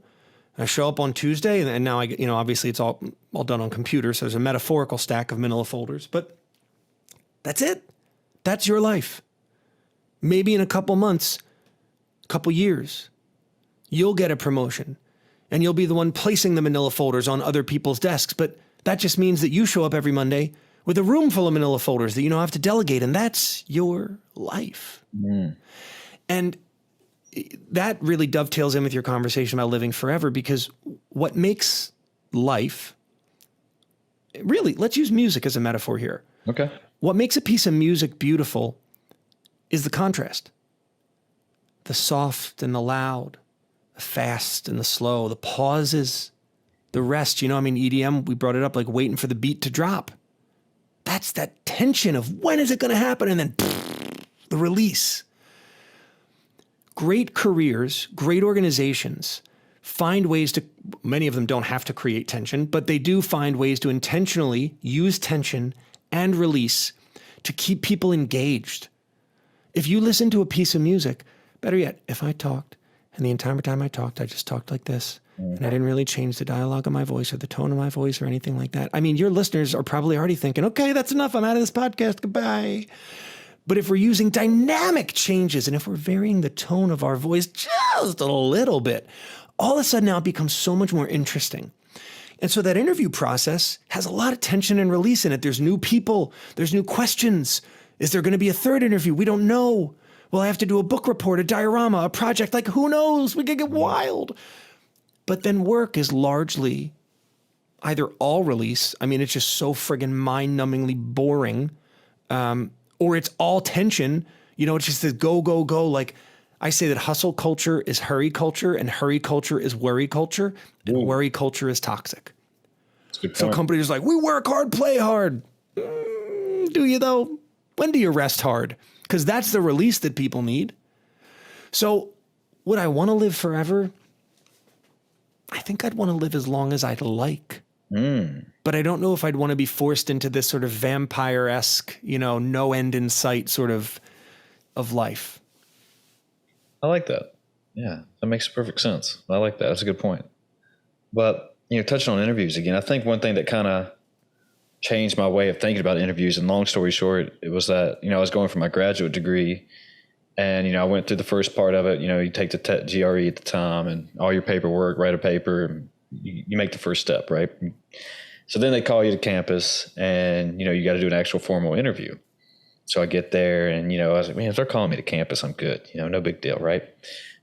I show up on Tuesday, and now obviously it's all done on computers. So there's a metaphorical stack of manila folders, but that's it. That's your life. Maybe in a couple months, couple years, you'll get a promotion and you'll be the one placing the manila folders on other people's desks. But that just means that you show up every Monday with a room full of manila folders that you don't have to delegate. And that's your life. And that really dovetails in with your conversation about living forever, because what makes life, really, let's use music as a metaphor here. Okay. What makes a piece of music beautiful is the contrast. The soft and the loud, the fast and the slow, the pauses, the rest. EDM, we brought it up, like waiting for the beat to drop. That's that tension of when is it going to happen? And then the release. Great careers, great organizations find ways to, many of them don't have to create tension, but they do find ways to intentionally use tension and release to keep people engaged. If you listen to a piece of music, better yet, if I talked and the entire time I talked, I just talked like this, and I didn't really change the dialogue of my voice or the tone of my voice or anything like that. I mean, your listeners are probably already thinking, okay, that's enough. I'm out of this podcast. Goodbye. But if we're using dynamic changes and if we're varying the tone of our voice just a little bit, all of a sudden now it becomes so much more interesting. And so that interview process has a lot of tension and release in it. There's new people. There's new questions. Is there going to be a third interview? We don't know. Well, I have to do a book report, a diorama, a project. Like, who knows? We could get wild. But then work is largely either all release. I mean, it's just so friggin' mind-numbingly boring. Or it's all tension. It's just this go, go, go. Like, I say that hustle culture is hurry culture, and hurry culture is worry culture, and worry culture is toxic. So companies are like, we work hard, play hard. Do you though? When do you rest hard? Because that's the release that people need. So would I want to live forever? I think I'd want to live as long as I'd like. But I don't know if I'd want to be forced into this sort of vampire-esque, no end in sight sort of life. I like that. Yeah, that makes perfect sense. I like that. That's a good point. But, touching on interviews again, I think one thing that kind of changed my way of thinking about interviews, and long story short, it was that, I was going for my graduate degree, and, I went through the first part of it. You take the GRE at the time and all your paperwork, write a paper, and you make the first step, right? So then they call you to campus and, you got to do an actual formal interview. So I get there and, I was like, man, if they're calling me to campus, I'm good. No big deal, right?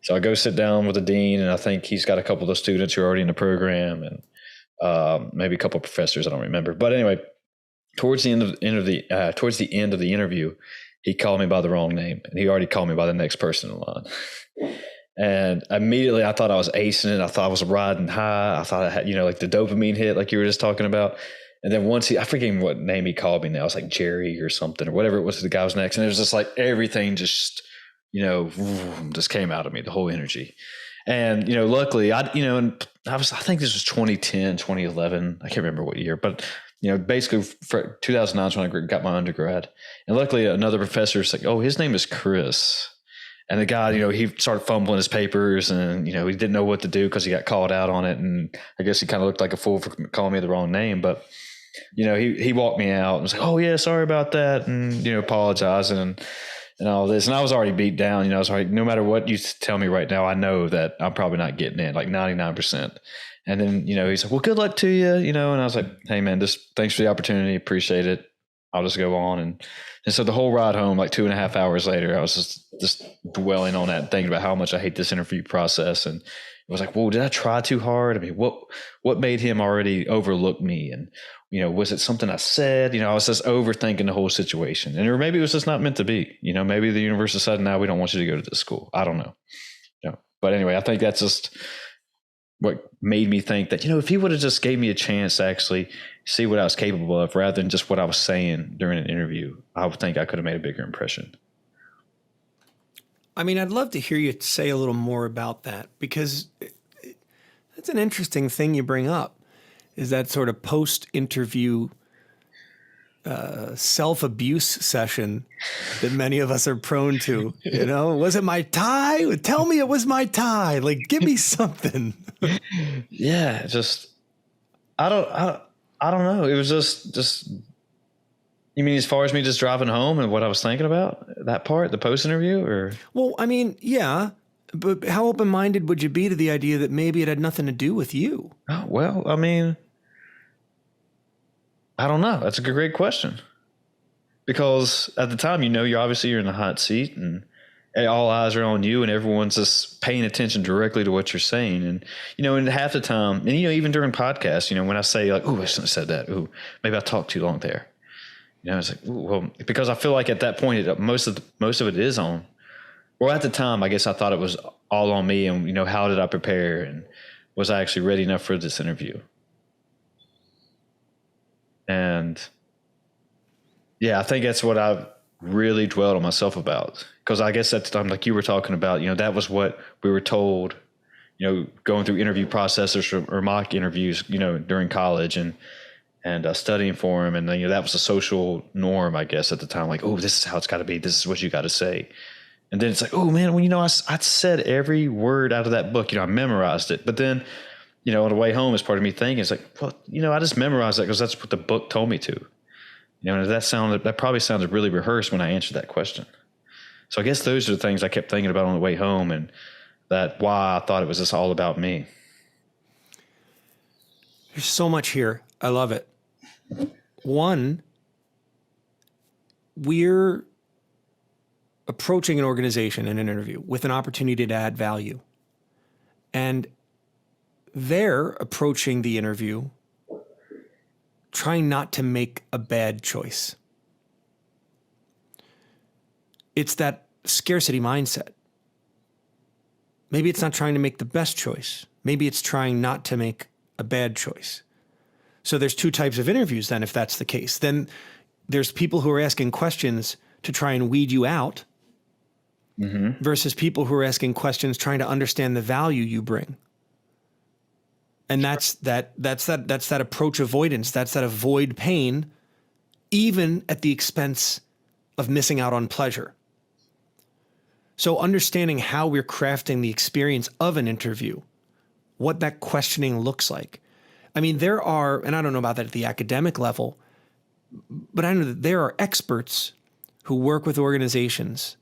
So I go sit down with the dean, and I think he's got a couple of the students who are already in the program, and maybe a couple of professors, I don't remember. But anyway, towards the end of the interview, he called me by the wrong name, and he already called me by the next person in line. And immediately I thought I was acing it. I thought I was riding high. I thought I had, like the dopamine hit, like you were just talking about. And then once I forget what name he called me now. It was like Jerry or something or whatever it was. The guy was next. And it was just like everything just, just came out of me, the whole energy. And, luckily I think this was 2010, 2011. I can't remember what year, but, basically for 2009 is when I got my undergrad. And luckily another professor was like, oh, his name is Chris. And the guy, he started fumbling his papers, and, he didn't know what to do because he got called out on it. And I guess he kind of looked like a fool for calling me the wrong name. But, he walked me out and was like, oh, yeah, sorry about that. And, apologizing and all this. And I was already beat down. I was like, no matter what you tell me right now, I know that I'm probably not getting in, like 99%. And then, he's like, well, good luck to you, and I was like, hey, man, thanks for the opportunity. Appreciate it. I'll just go on. And so the whole ride home, like 2.5 hours later, I was just dwelling on that and thinking about how much I hate this interview process. And it was like, well, did I try too hard? I mean, what made him already overlook me? And, was it something I said? I was just overthinking the whole situation. And or maybe it was just not meant to be. Maybe the universe decided, no, we don't want you to go to this school. I don't know. But anyway, I think that's just what made me think that, if he would have just gave me a chance to actually see what I was capable of rather than just what I was saying during an interview, I would think I could have made a bigger impression. I mean, I'd love to hear you say a little more about that, because that's an interesting thing you bring up, is that sort of post-interview self-abuse session that many of us are prone to. Was it my tie? Tell me it was my tie. Like, give me something. Yeah, just I don't know. It was just. You mean as far as me just driving home and what I was thinking about that part, the post interview, or? Well, I mean, yeah, but how open-minded would you be to the idea that maybe it had nothing to do with you? Oh, well, I mean, I don't know. That's a great question. Because at the time, you're in the hot seat and all eyes are on you and everyone's just paying attention directly to what you're saying. And, and half the time, and, even during podcasts, when I say like, "Ooh, I shouldn't have said that. Ooh, maybe I talked too long there." It's like, ooh, well, because I feel like at that point, most of it is on. Well, at the time, I guess I thought it was all on me and, how did I prepare and was I actually ready enough for this interview? And yeah, I think that's what I really dwelled on myself about. Because I guess at the time, like you were talking about, that was what we were told, going through interview processes or mock interviews, during college and studying for them. And that was a social norm, I guess, at the time. Like, oh, this is how it's got to be. This is what you got to say. And then it's like, oh, man, well, I said every word out of that book. I memorized it. But then, on the way home, as part of me thinking, it's like, well, I just memorized that because that's what the book told me to. And that probably sounded really rehearsed when I answered that question. So I guess those are the things I kept thinking about on the way home, and that why I thought it was just all about me. There's so much here. I love it. One, we're approaching an organization in an interview with an opportunity to add value. And they're approaching the interview trying not to make a bad choice. It's that scarcity mindset. Maybe it's not trying to make the best choice. Maybe it's trying not to make a bad choice. So there's two types of interviews then, if that's the case. Then there's people who are asking questions to try and weed you out, versus people who are asking questions trying to understand the value you bring. And that's that approach avoidance. That's that avoid pain, even at the expense of missing out on pleasure. So understanding how we're crafting the experience of an interview, what that questioning looks like. I mean, there are, and I don't know about that at the academic level, but I know that there are experts who work with organizations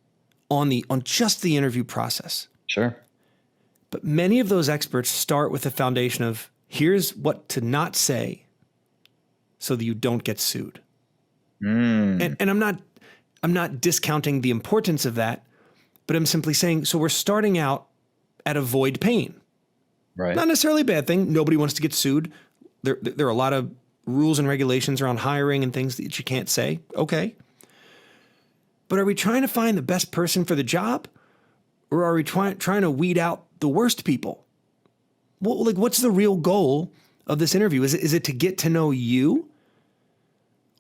on just the interview process. Sure. But many of those experts start with the foundation of here's what to not say so that you don't get sued. And I'm not discounting the importance of that, but I'm simply saying, so we're starting out at avoid pain. Right. Not necessarily a bad thing. Nobody wants to get sued. There are a lot of rules and regulations around hiring and things that you can't say. Okay. But are we trying to find the best person for the job? Or are we trying to weed out the worst people? Well, like, what's the real goal of this interview? Is it to get to know you?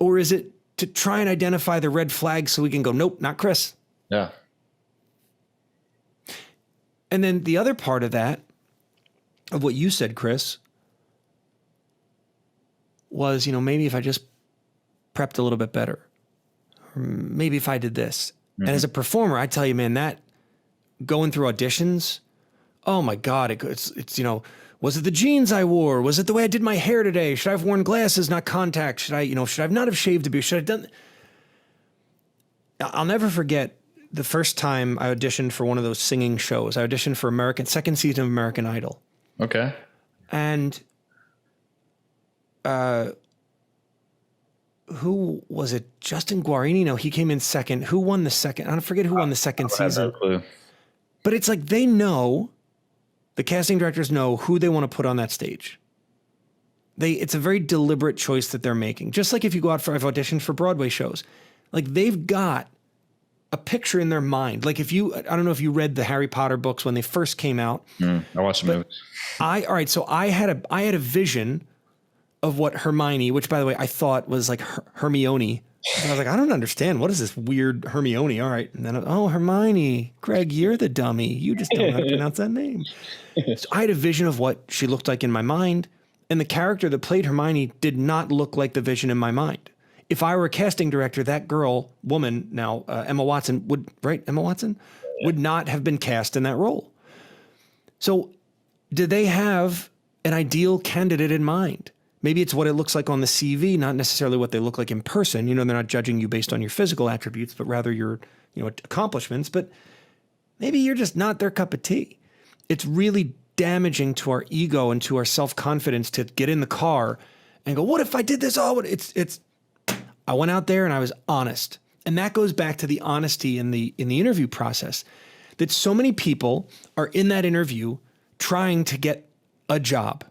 Or is it to try and identify the red flags so we can go, nope, not Chris? Yeah. And then the other part of that, of what you said, Chris, was, maybe if I just prepped a little bit better, or maybe if I did this. And as a performer, I tell you, man, that going through auditions, oh my God, it's was it the jeans I wore? Was it the way I did my hair today? Should I have worn glasses, not contacts? Should I not have shaved a beard? Should I have done? I'll never forget the first time I auditioned for one of those singing shows. I auditioned for second season of American Idol. Okay. And who was it? Justin Guarini? No, he came in second. Who won the second? I don't forget who won the second season. No clue. But it's like they know, the casting directors know who they want to put on that stage. It's a very deliberate choice that they're making. Just like if you go out I've auditioned for Broadway shows. Like they've got a picture in their mind. Like I don't know if you read the Harry Potter books when they first came out. I watched the movies. So I had a vision of what Hermione, which by the way, I thought was like Hermione. And I was like, I don't understand. What is this weird Hermione? All right. And then, Hermione, Greg, you're the dummy. You just don't know how to pronounce that name. So I had a vision of what she looked like in my mind. And the character that played Hermione did not look like the vision in my mind. If I were a casting director, that woman now, Emma Watson, would not have been cast in that role. So did they have an ideal candidate in mind? Maybe it's what it looks like on the CV, not necessarily what they look like in person. They're not judging you based on your physical attributes, but rather your, accomplishments. But maybe you're just not their cup of tea. It's really damaging to our ego and to our self-confidence to get in the car and go, what if I did this? I went out there and I was honest. And that goes back to the honesty in the interview process, that so many people are in that interview trying to get a job.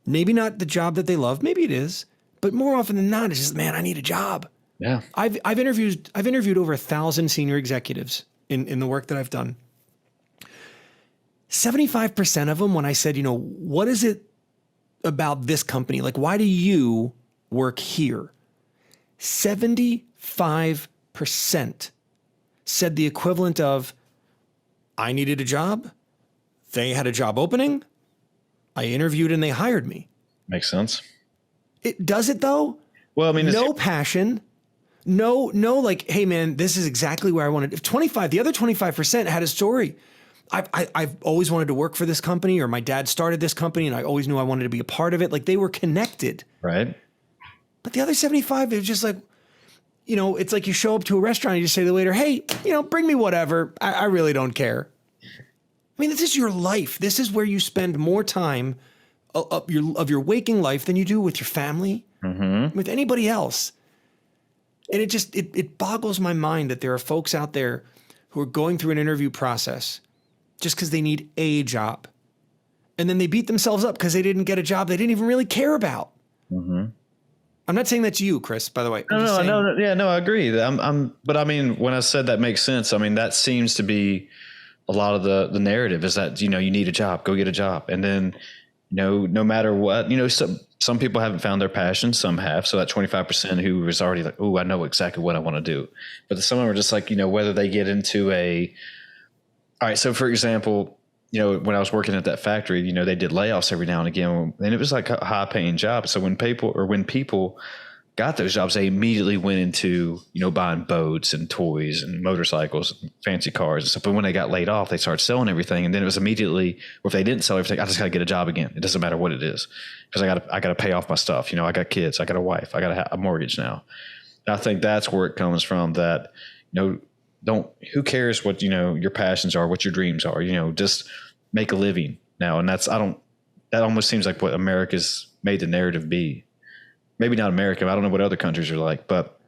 Maybe not the job that they love. Maybe it is, but more often than not, it's just, man, I need a job. Yeah. I've interviewed over 1,000 senior executives in the work that I've done. 75% of them, when I said, what is it about this company? Like, why do you work here? 75% said the equivalent of, I needed a job. They had a job opening. I interviewed and they hired me. Makes sense. It does it though? Well, I mean, no passion, no, like, hey man, this is exactly where I wanted. If the other 25% had a story. I've always wanted to work for this company, or my dad started this company and I always knew I wanted to be a part of it. Like they were connected. Right. But the other 75, it was just like, it's like you show up to a restaurant and you just say to the waiter, hey, bring me whatever. I really don't care. I mean, this is your life. This is where you spend more time of your waking life than you do with your family, with anybody else. And it boggles my mind that there are folks out there who are going through an interview process just because they need a job. And then they beat themselves up because they didn't get a job they didn't even really care about. I'm not saying that's you, Chris, by the way. No. Yeah, no, I agree. But I mean, when I said that makes sense, I mean, that seems to be a lot of the narrative is that, you need a job, go get a job. And then, no matter what, some people haven't found their passion. Some have. So that 25% who is already like, oh, I know exactly what I want to do. But some of them are just like, whether they get into all right. So for example, when I was working at that factory, they did layoffs every now and again, and it was like a high paying job. So when people got those jobs, they immediately went into, buying boats and toys and motorcycles, and fancy cars and stuff. But when they got laid off, they started selling everything. And then it was immediately, or if they didn't sell everything, I just got to get a job again. It doesn't matter what it is, because I got to pay off my stuff. I got kids, I got a wife, I got a mortgage now. And I think that's where it comes from, that, who cares what, your passions are, what your dreams are, just make a living now. And that almost seems like what America's made the narrative be. Maybe not America. I don't know what other countries are like, but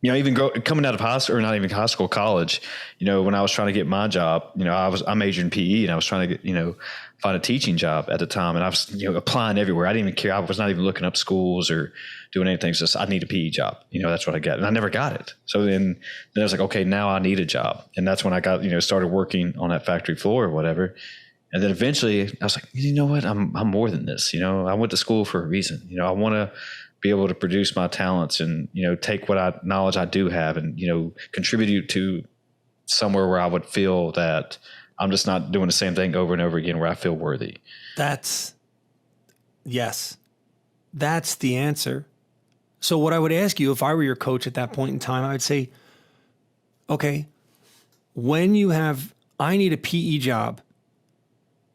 even coming out of high school, or not even high school, college, when I was trying to get my job, I majored in PE and I was trying to get, find a teaching job at the time. And I was, applying everywhere. I didn't even care. I was not even looking up schools or doing anything. It's just, I need a PE job. That's what I got. And I never got it. So then I was like, okay, now I need a job. And that's when I got, started working on that factory floor or whatever. And then eventually I was like, you know what? I'm more than this. I went to school for a reason. I want to be able to produce my talents and, take what knowledge I do have and, contribute to somewhere where I would feel that I'm just not doing the same thing over and over again, where I feel worthy. Yes, that's the answer. So what I would ask you, if I were your coach at that point in time, I would say, okay, when you have, I need a PE job.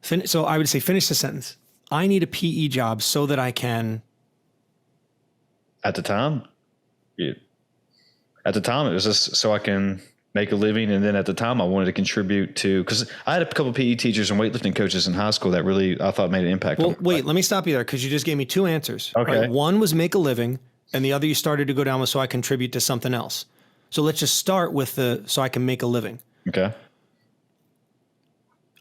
So I would say, finish the sentence. I need a PE job so that I can. At the time, it was just so I can make a living. And then at the time I wanted to contribute to, because I had a couple of PE teachers and weightlifting coaches in high school that really, I thought, made an impact. Well, wait, let me stop you there, because you just gave me two answers. Okay. Right? One was make a living, and the other you started to go down with so I contribute to something else. So let's just start with so I can make a living. Okay.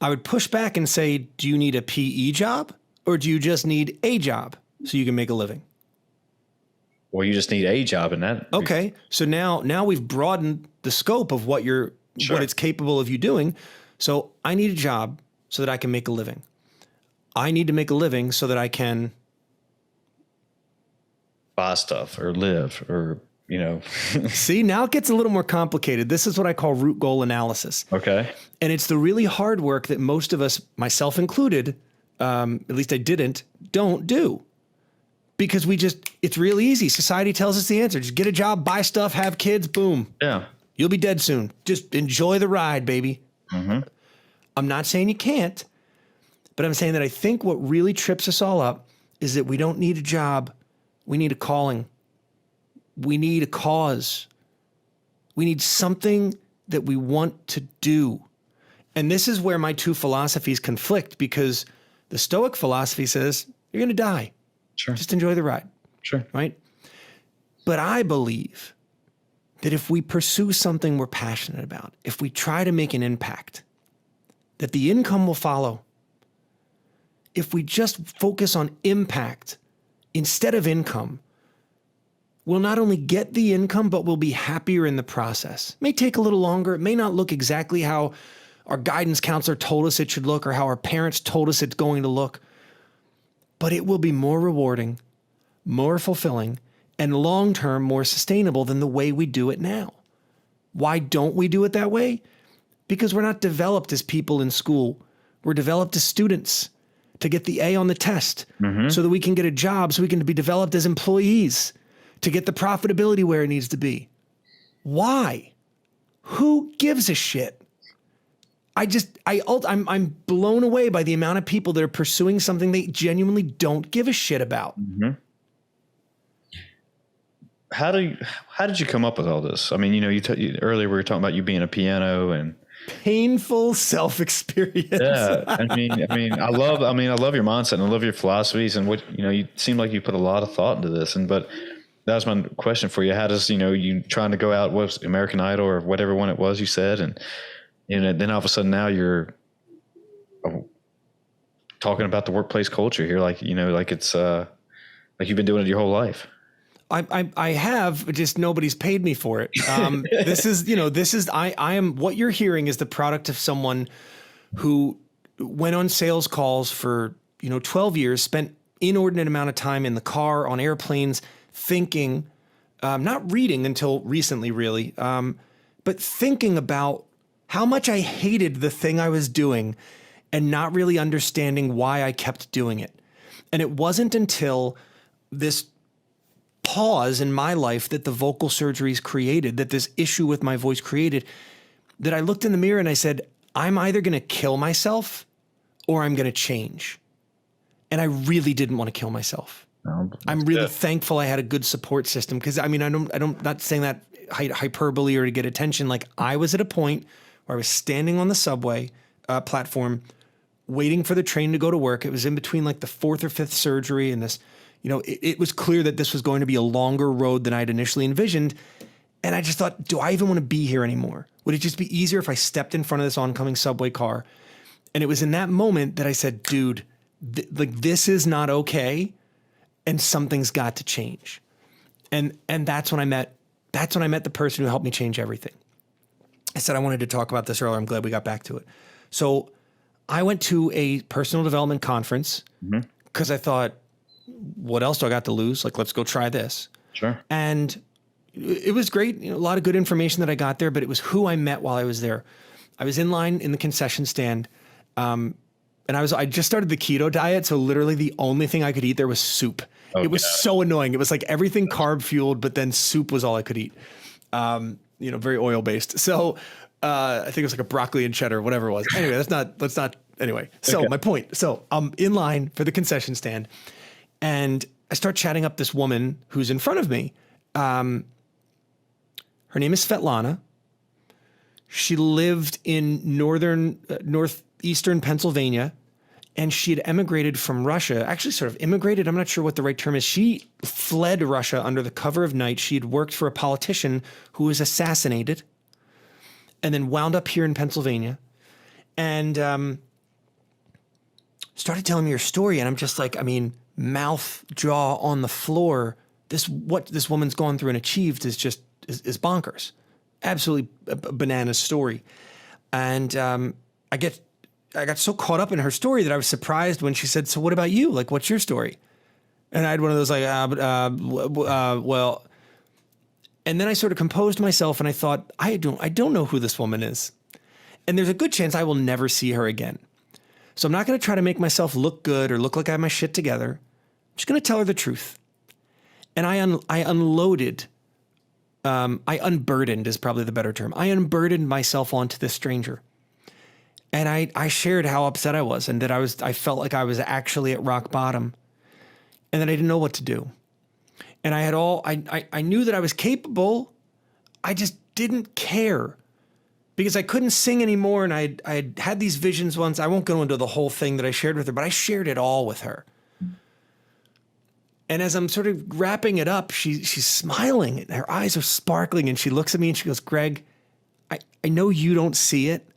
I would push back and say, do you need a PE job, or do you just need a job so you can make a living? Well, you just need a job in that. Okay. So now we've broadened the scope of what it's capable of you doing. So I need a job so that I can make a living. I need to make a living so that I can buy stuff or live or, See, now it gets a little more complicated. This is what I call root goal analysis. Okay. And it's the really hard work that most of us, myself included, at least I don't do. Because it's real easy. Society tells us the answer. Just get a job, buy stuff, have kids, boom. Yeah. You'll be dead soon. Just enjoy the ride, baby. Mm-hmm. I'm not saying you can't, but I'm saying that I think what really trips us all up is that we don't need a job. We need a calling. We need a cause. We need something that we want to do. And this is where my two philosophies conflict, because the Stoic philosophy says you're going to die. Sure. Just enjoy the ride. Sure. Right? But I believe that if we pursue something we're passionate about, if we try to make an impact, that the income will follow. If we just focus on impact instead of income, we'll not only get the income, but we'll be happier in the process. It may take a little longer. It may not look exactly how our guidance counselor told us it should look or how our parents told us it's going to look. But it will be more rewarding, more fulfilling, and long-term more sustainable than the way we do it now. Why don't we do it that way? Because we're not developed as people in school. We're developed as students to get the A on the test so that we can get a job, so we can be developed as employees to get the profitability where it needs to be. Why? Who gives a shit? I'm blown away by the amount of people that are pursuing something they genuinely don't give a shit about. Mm-hmm. How did you come up with all this? I mean, earlier we were talking about you being a piano and painful self-experience. Yeah, I mean, I love your mindset and I love your philosophies and what you seem like you put a lot of thought into this. But that was my question for you. How does you trying to go out, what was American Idol or whatever one it was you said, and then all of a sudden now you're talking about the workplace culture here, like it's like you've been doing it your whole life. I have, just nobody's paid me for it. I am, what you're hearing is the product of someone who went on sales calls for 12 years, spent inordinate amount of time in the car, on airplanes, thinking, not reading until recently really, but thinking about how much I hated the thing I was doing and not really understanding why I kept doing it. And it wasn't until this pause in my life that the vocal surgeries created, that this issue with my voice created, that I looked in the mirror and I said, I'm either going to kill myself or I'm going to change. And I really didn't want to kill myself. I'm really thankful I had a good support system, because I'm not saying that hyperbole or to get attention. Like, I was at a point where I was standing on the subway platform, waiting for the train to go to work. It was in between like the fourth or fifth surgery, and this, it was clear that this was going to be a longer road than I'd initially envisioned. And I just thought, do I even want to be here anymore? Would it just be easier if I stepped in front of this oncoming subway car? And it was in that moment that I said, dude, this is not okay, and something's got to change. And that's when I met the person who helped me change everything. I said I wanted to talk about this earlier. I'm glad we got back to it. So I went to a personal development conference because I thought, what else do I got to lose? Like, let's go try this. Sure. And it was great. A lot of good information that I got there, but it was who I met while I was there. I was in line in the concession stand. And I just started the keto diet. So literally the only thing I could eat there was soup. It was so annoying. It was like everything carb fueled, but then soup was all I could eat. Very oil based. So, I think it was like a broccoli and cheddar, whatever it was. Anyway, anyway. So okay. My point. So I'm in line for the concession stand and I start chatting up this woman who's in front of me. Her name is Svetlana. She lived in northeastern Pennsylvania, and she had emigrated from Russia, actually sort of immigrated. I'm not sure what the right term is. She fled Russia under the cover of night. She had worked for a politician who was assassinated and then wound up here in Pennsylvania and started telling me her story. And I'm just like, mouth, jaw on the floor. what this woman's gone through and achieved is just is bonkers. Absolutely a banana story. And I got so caught up in her story that I was surprised when she said, "So what about you? Like, what's your story?" And I had one of those like, well, and then I sort of composed myself and I thought, I don't know who this woman is. And there's a good chance I will never see her again. So I'm not going to try to make myself look good or look like I have my shit together. I'm just going to tell her the truth. And I unloaded, I unburdened is probably the better term. I unburdened myself onto this stranger. And I shared how upset I was and that I felt like I was actually at rock bottom and that I didn't know what to do. And I knew that I was capable. I just didn't care because I couldn't sing anymore. And I had these visions once. I won't go into the whole thing that I shared with her, but I shared it all with her. And as I'm sort of wrapping it up, she's smiling and her eyes are sparkling. And she looks at me and she goes, "Greg, I know you don't see it,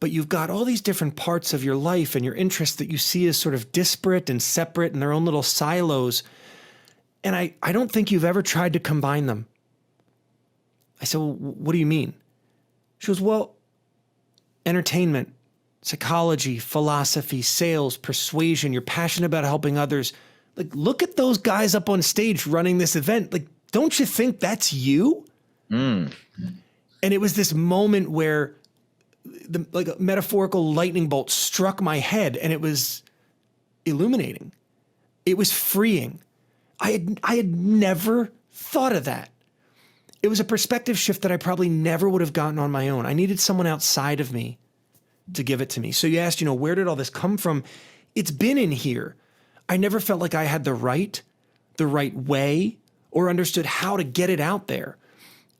but you've got all these different parts of your life and your interests that you see as sort of disparate and separate in their own little silos. And I don't think you've ever tried to combine them." I said, "Well, what do you mean?" She goes, "Well, entertainment, psychology, philosophy, sales, persuasion, you're passionate about helping others. Like, look at those guys up on stage running this event. Like, don't you think that's you?" And it was this moment where like a metaphorical lightning bolt struck my head and it was illuminating. It was freeing. I had never thought of that. It was a perspective shift that I probably never would have gotten on my own. I needed someone outside of me to give it to me. So you asked, where did all this come from? It's been in here. I never felt like I had the right way, or understood how to get it out there.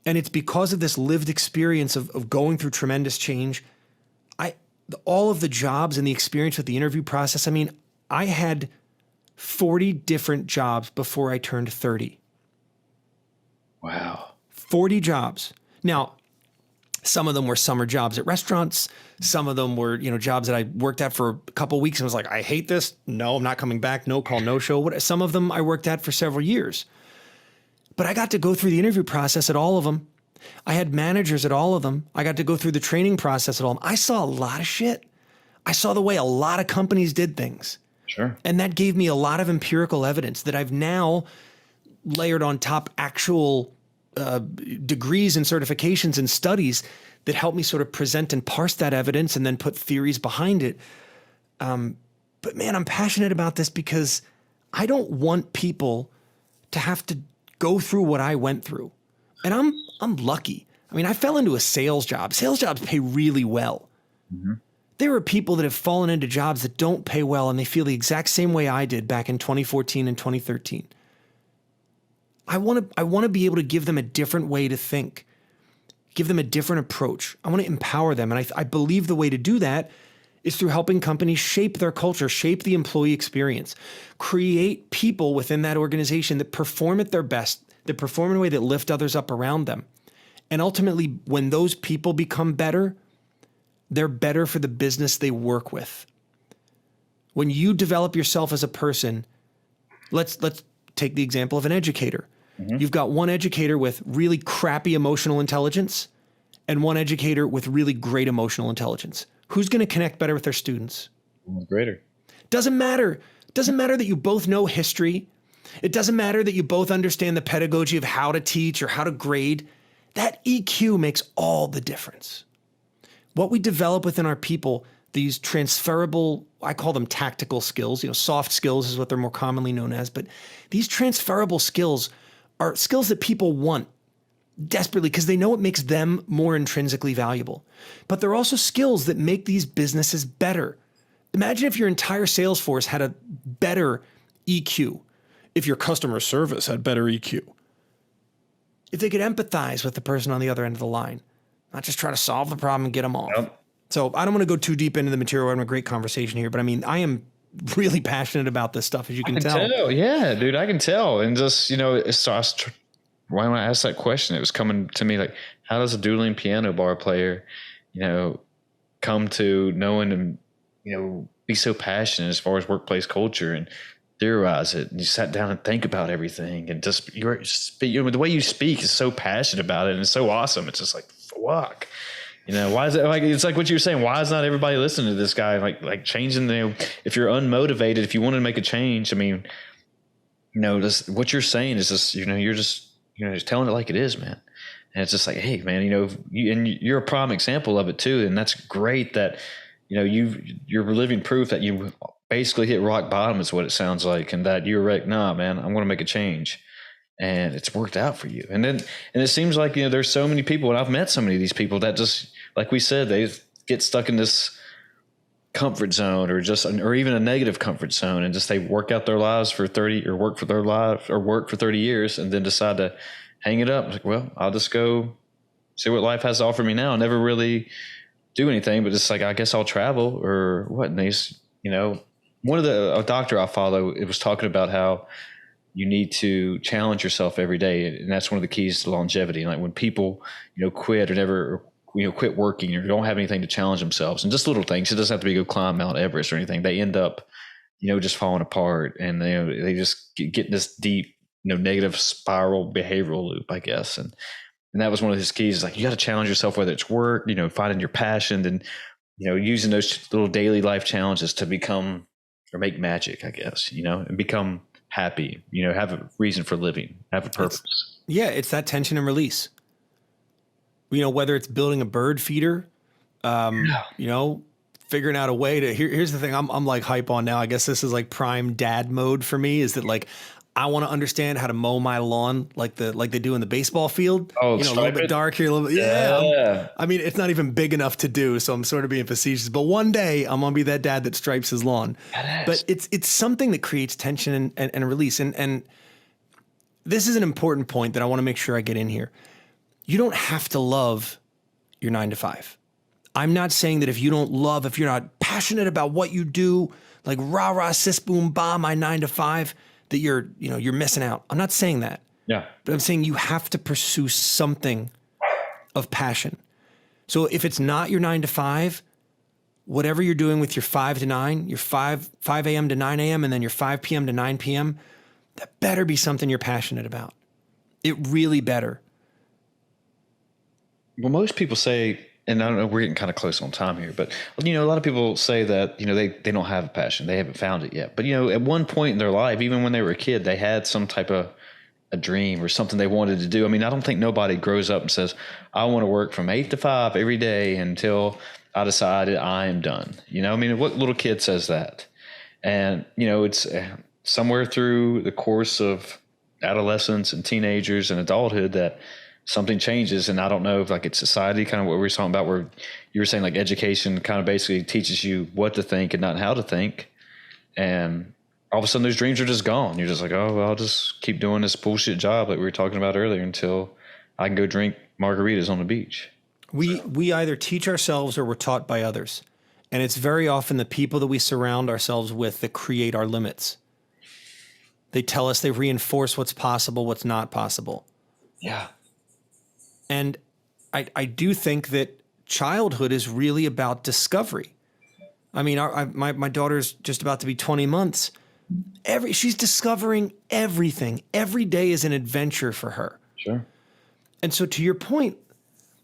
And it's because of this lived experience of going through tremendous change. All of the jobs and the experience with the interview process. I mean, I had 40 different jobs before I turned 30. Wow. 40 jobs. Now, some of them were summer jobs at restaurants. Some of them were, jobs that I worked at for a couple of weeks and was like, I hate this. No, I'm not coming back. No call, no show. Some of them I worked at for several years. But I got to go through the interview process at all of them. I had managers at all of them. I got to go through the training process at all of them. I saw a lot of shit. I saw the way a lot of companies did things. Sure. And that gave me a lot of empirical evidence that I've now layered on top actual degrees and certifications and studies that help me sort of present and parse that evidence and then put theories behind it. But man, I'm passionate about this because I don't want people to have to go through what I went through. And I'm lucky. I mean, I fell into a sales job. Sales jobs pay really well. Mm-hmm. There are people that have fallen into jobs that don't pay well and they feel the exact same way I did back in 2014 and 2013. I want to be able to give them a different way to think, give them a different approach. I want to empower them. And I believe the way to do that is through helping companies shape their culture, shape the employee experience, create people within that organization that perform at their best, that perform in a way that lift others up around them. And ultimately, when those people become better, they're better for the business they work with. When you develop yourself as a person, let's take the example of an educator. Mm-hmm. You've got one educator with really crappy emotional intelligence and one educator with really great emotional intelligence. Who's going to connect better with their students? Greater. Doesn't matter. Doesn't matter that you both know history. It doesn't matter that you both understand the pedagogy of how to teach or how to grade. That EQ makes all the difference. What we develop within our people, these transferable, I call them tactical skills, soft skills is what they're more commonly known as, but these transferable skills are skills that people want desperately because they know it makes them more intrinsically valuable. But they're also skills that make these businesses better. Imagine if your entire sales force had a better EQ, if your customer service had better EQ, if they could empathize with the person on the other end of the line, not just try to solve the problem and get them off. Yep. So I don't want to go too deep into the material. We're having a great conversation here, but I mean, I am really passionate about this stuff, as you can tell. Yeah, dude, I can tell. And just, when I asked that question, it was coming to me like, how does a dueling piano bar player, come to knowing and, be so passionate as far as workplace culture? And theorize it and you sat down and think about everything and just the way you speak is so passionate about it and it's so awesome. It's just like, fuck, why is it like, it's like what you were saying, why is not everybody listening to this guy? Like changing if you're unmotivated, if you want to make a change, I mean, what you're saying is just, you're just telling it like it is, man. And it's just like, hey man, you're a prime example of it too. And that's great that, you're living proof that you basically hit rock bottom is what it sounds like. And that you're like, nah, man, I'm going to make a change, and it's worked out for you. And it seems like, there's so many people, and I've met so many of these people that just, like we said, they get stuck in this comfort zone or even a negative comfort zone. And just, they work out their lives for 30 or work for 30 years and then decide to hang it up. Like, well, I'll just go see what life has to offer me now. Never really do anything, but it's like, I guess I'll travel or what. And a doctor I follow, it was talking about how you need to challenge yourself every day. And that's one of the keys to longevity. Like when people, quit or never, quit working or don't have anything to challenge themselves and just little things. It doesn't have to be go climb Mount Everest or anything. They end up, just falling apart, and they just get in this deep, negative spiral behavioral loop, I guess. And that was one of his keys. Like, you got to challenge yourself, whether it's work, finding your passion and, using those little daily life challenges to become or make magic, I guess, and become happy, have a reason for living, have a purpose. It's that tension and release. Whether it's building a bird feeder, figuring out a way to, here's the thing I'm like hype on now. I guess this is like prime dad mode for me, is that like, I want to understand how to mow my lawn like they do in the baseball field. Oh, a little bit dark here, a little bit. Yeah. I mean, it's not even big enough to do, so I'm sort of being facetious. But one day I'm gonna be that dad that stripes his lawn. But it's something that creates tension and release. And this is an important point that I want to make sure I get in here. You don't have to love your 9 to 5. I'm not saying that if you're not passionate about what you do, like rah rah sis boom bah my 9 to 5. That you're missing out. I'm not saying that. Yeah. But I'm saying you have to pursue something of passion. So if it's not your 9 to 5, whatever you're doing with your 5 to 9, your 5 a.m. to 9 a.m., and then your 5 p.m. to 9 p.m., that better be something you're passionate about. It really better. Well, most people say, and I don't know, we're getting kind of close on time here, but a lot of people say that, they don't have a passion. They haven't found it yet. But, at one point in their life, even when they were a kid, they had some type of a dream or something they wanted to do. I mean, I don't think nobody grows up and says, I want to work from 8 to 5 every day until I decided I am done. I mean, what little kid says that? And, it's somewhere through the course of adolescence and teenagers and adulthood that something changes. And I don't know if like it's society, kind of what we were talking about, where you were saying like education kind of basically teaches you what to think and not how to think. And all of a sudden those dreams are just gone. You're just like, oh, well, I'll just keep doing this bullshit job that we were talking about earlier until I can go drink margaritas on the beach. We either teach ourselves or we're taught by others. And it's very often the people that we surround ourselves with that create our limits. They tell us, they reinforce what's possible, what's not possible. Yeah. And I do think that childhood is really about discovery. I mean, my daughter's just about to be 20 months. She's discovering everything. Every day is an adventure for her. Sure. And so to your point,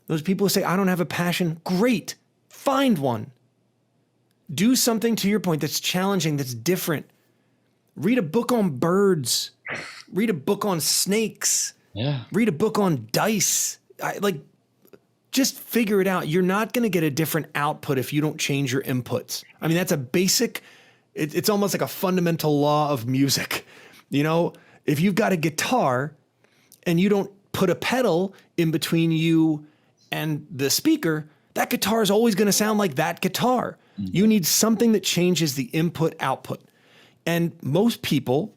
those people who say, I don't have a passion, great, find one. Do something, to your point, that's challenging, that's different. Read a book on birds. Read a book on snakes. Yeah. Read a book on dice. Just figure it out. You're not going to get a different output if you don't change your inputs. I mean, that's a basic, it's almost like a fundamental law of music. If you've got a guitar and you don't put a pedal in between you and the speaker, that guitar is always going to sound like that guitar. Mm-hmm. You need something that changes the input output. And most people,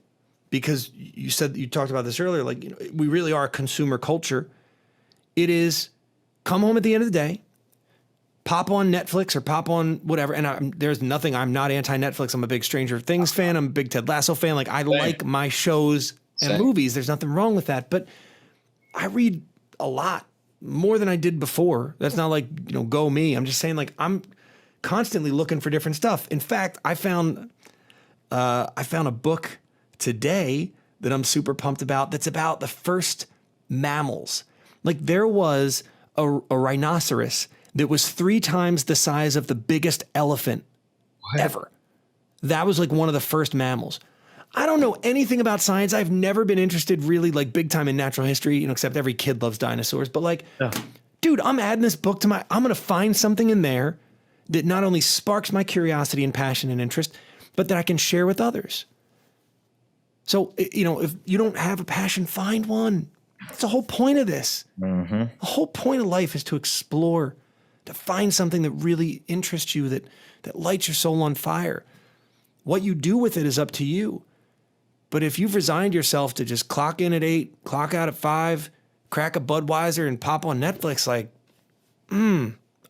because you talked about this earlier, we really are a consumer culture. It is come home at the end of the day, pop on Netflix or pop on whatever. And there's nothing, I'm not anti-Netflix. I'm a big Stranger Things fan. I'm a big Ted Lasso fan. I like my shows and movies. There's nothing wrong with that. But I read a lot more than I did before. That's not go me. I'm just saying I'm constantly looking for different stuff. In fact, I found a book today that I'm super pumped about that's about the first mammals. Like there was a rhinoceros that was 3 times the size of the biggest elephant ever. That was like one of the first mammals. I don't know anything about science. I've never been interested really like big time in natural history, you know, except every kid loves dinosaurs. But like, dude, I'm adding this book to I'm going to find something in there that not only sparks my curiosity and passion and interest, but that I can share with others. So, you know, if you don't have a passion, find one. That's the whole point of this. The whole point of life is to explore, to find something that really interests you, that lights your soul on fire. What you do with it is up to you. But if you've resigned yourself to just clock in at 8, clock out at 5, crack a Budweiser and pop on Netflix, like,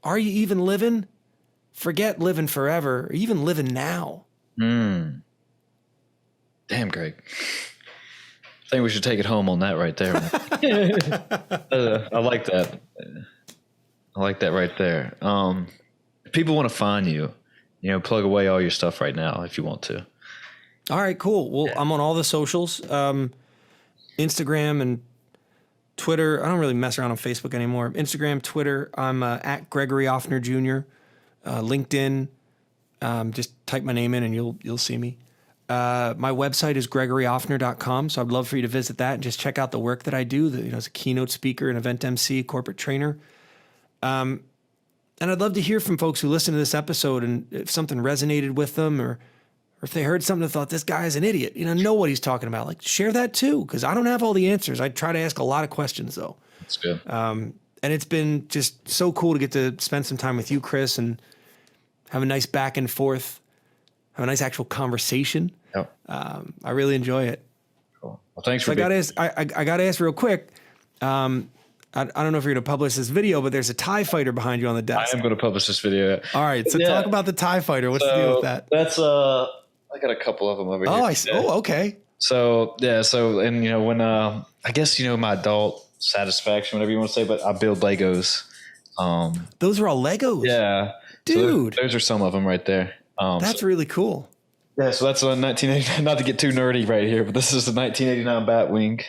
are you even living? Forget living forever, or even living now. Damn, Greg. I think we should take it home on that right there. I like that. I like that right there. If people want to find you, you know, plug away all your stuff right now if you want to. All right, cool. Well, I'm on all the socials, Instagram and Twitter. I don't really mess around on Facebook anymore. Instagram, Twitter. I'm at Gregory Offner Jr. LinkedIn. Just type my name in and you'll see me. My website is gregoryoffner.com. So I'd love for you to visit that and just check out the work that I do. As a keynote speaker, an event MC, corporate trainer. And I'd love to hear from folks who listen to this episode and if something resonated with them or if they heard something and thought this guy is an idiot, know what he's talking about. Like share that too, because I don't have all the answers. I try to ask a lot of questions though. That's good. And it's been just so cool to get to spend some time with you, Chris, and have a nice back and forth, have a nice actual conversation. Yep. I really enjoy it. Cool. Well, thanks for I got to ask real quick. I don't know if you're going to publish this video, but there's a TIE fighter behind you on the desk. I am going to publish this video. All right. So talk about the TIE fighter. What's the deal with that? That's, I got a couple of them over here. Okay. So, and when, I guess, my adult satisfaction, whatever you want to say, but I build Legos. Those are all Legos. Yeah. Dude. So those are some of them right there. That's really cool. Yeah. So that's a 1989, not to get too nerdy right here, but this is the 1989 Batwing.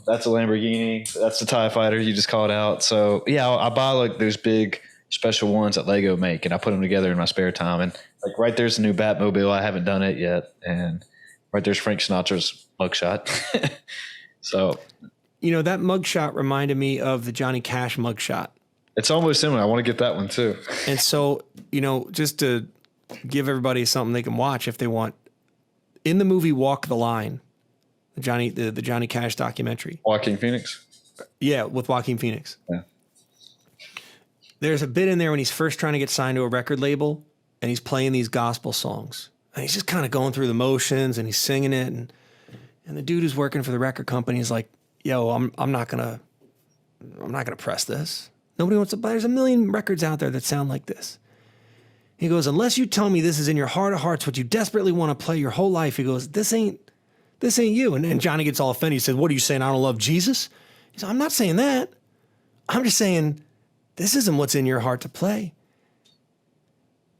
That's a Lamborghini. That's the TIE fighter you just called out. So yeah, I buy like those big special ones that Lego make and I put them together in my spare time. And like right there's the new Batmobile. I haven't done it yet. And right there's Frank Sinatra's mugshot. So, that mugshot reminded me of the Johnny Cash mugshot. It's almost similar. I want to get that one too. And so, just to give everybody something they can watch if they want, in the movie Walk the Line, the Johnny Cash documentary. Joaquin Phoenix? Yeah, with Joaquin Phoenix. Yeah. There's a bit in there when he's first trying to get signed to a record label and he's playing these gospel songs. And he's just kind of going through the motions and he's singing it. And the dude who's working for the record company is like, yo, I'm not gonna press this. Nobody wants to buy. There's a million records out there that sound like this. He goes, unless you tell me this is in your heart of hearts, what you desperately want to play your whole life. He goes, this ain't you. And then Johnny gets all offended. He said, what are you saying? I don't love Jesus? He said, I'm not saying that. I'm just saying this isn't what's in your heart to play.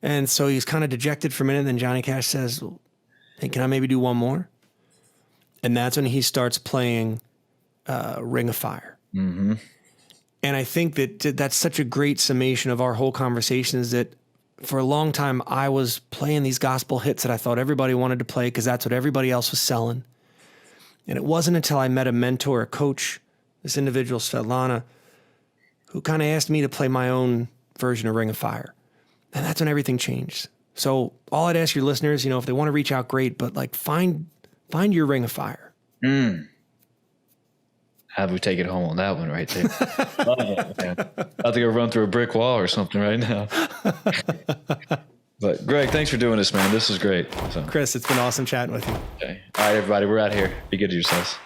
And so he's kind of dejected for a minute. And then Johnny Cash says, well, hey, can I maybe do one more? And that's when he starts playing Ring of Fire. Mm-hmm. And I think that's such a great summation of our whole conversation is that for a long time, I was playing these gospel hits that I thought everybody wanted to play because that's what everybody else was selling. And it wasn't until I met a mentor, a coach, this individual, Svetlana, who kind of asked me to play my own version of Ring of Fire. And that's when everything changed. So all I'd ask your listeners, if they want to reach out, great, but like find your Ring of Fire. How do we take it home on that one right there? Love it, man. I have to go run through a brick wall or something right now. But Greg, thanks for doing this, man. This is great. So. Chris, it's been awesome chatting with you. Okay. All right, everybody, we're out here. Be good to yourselves.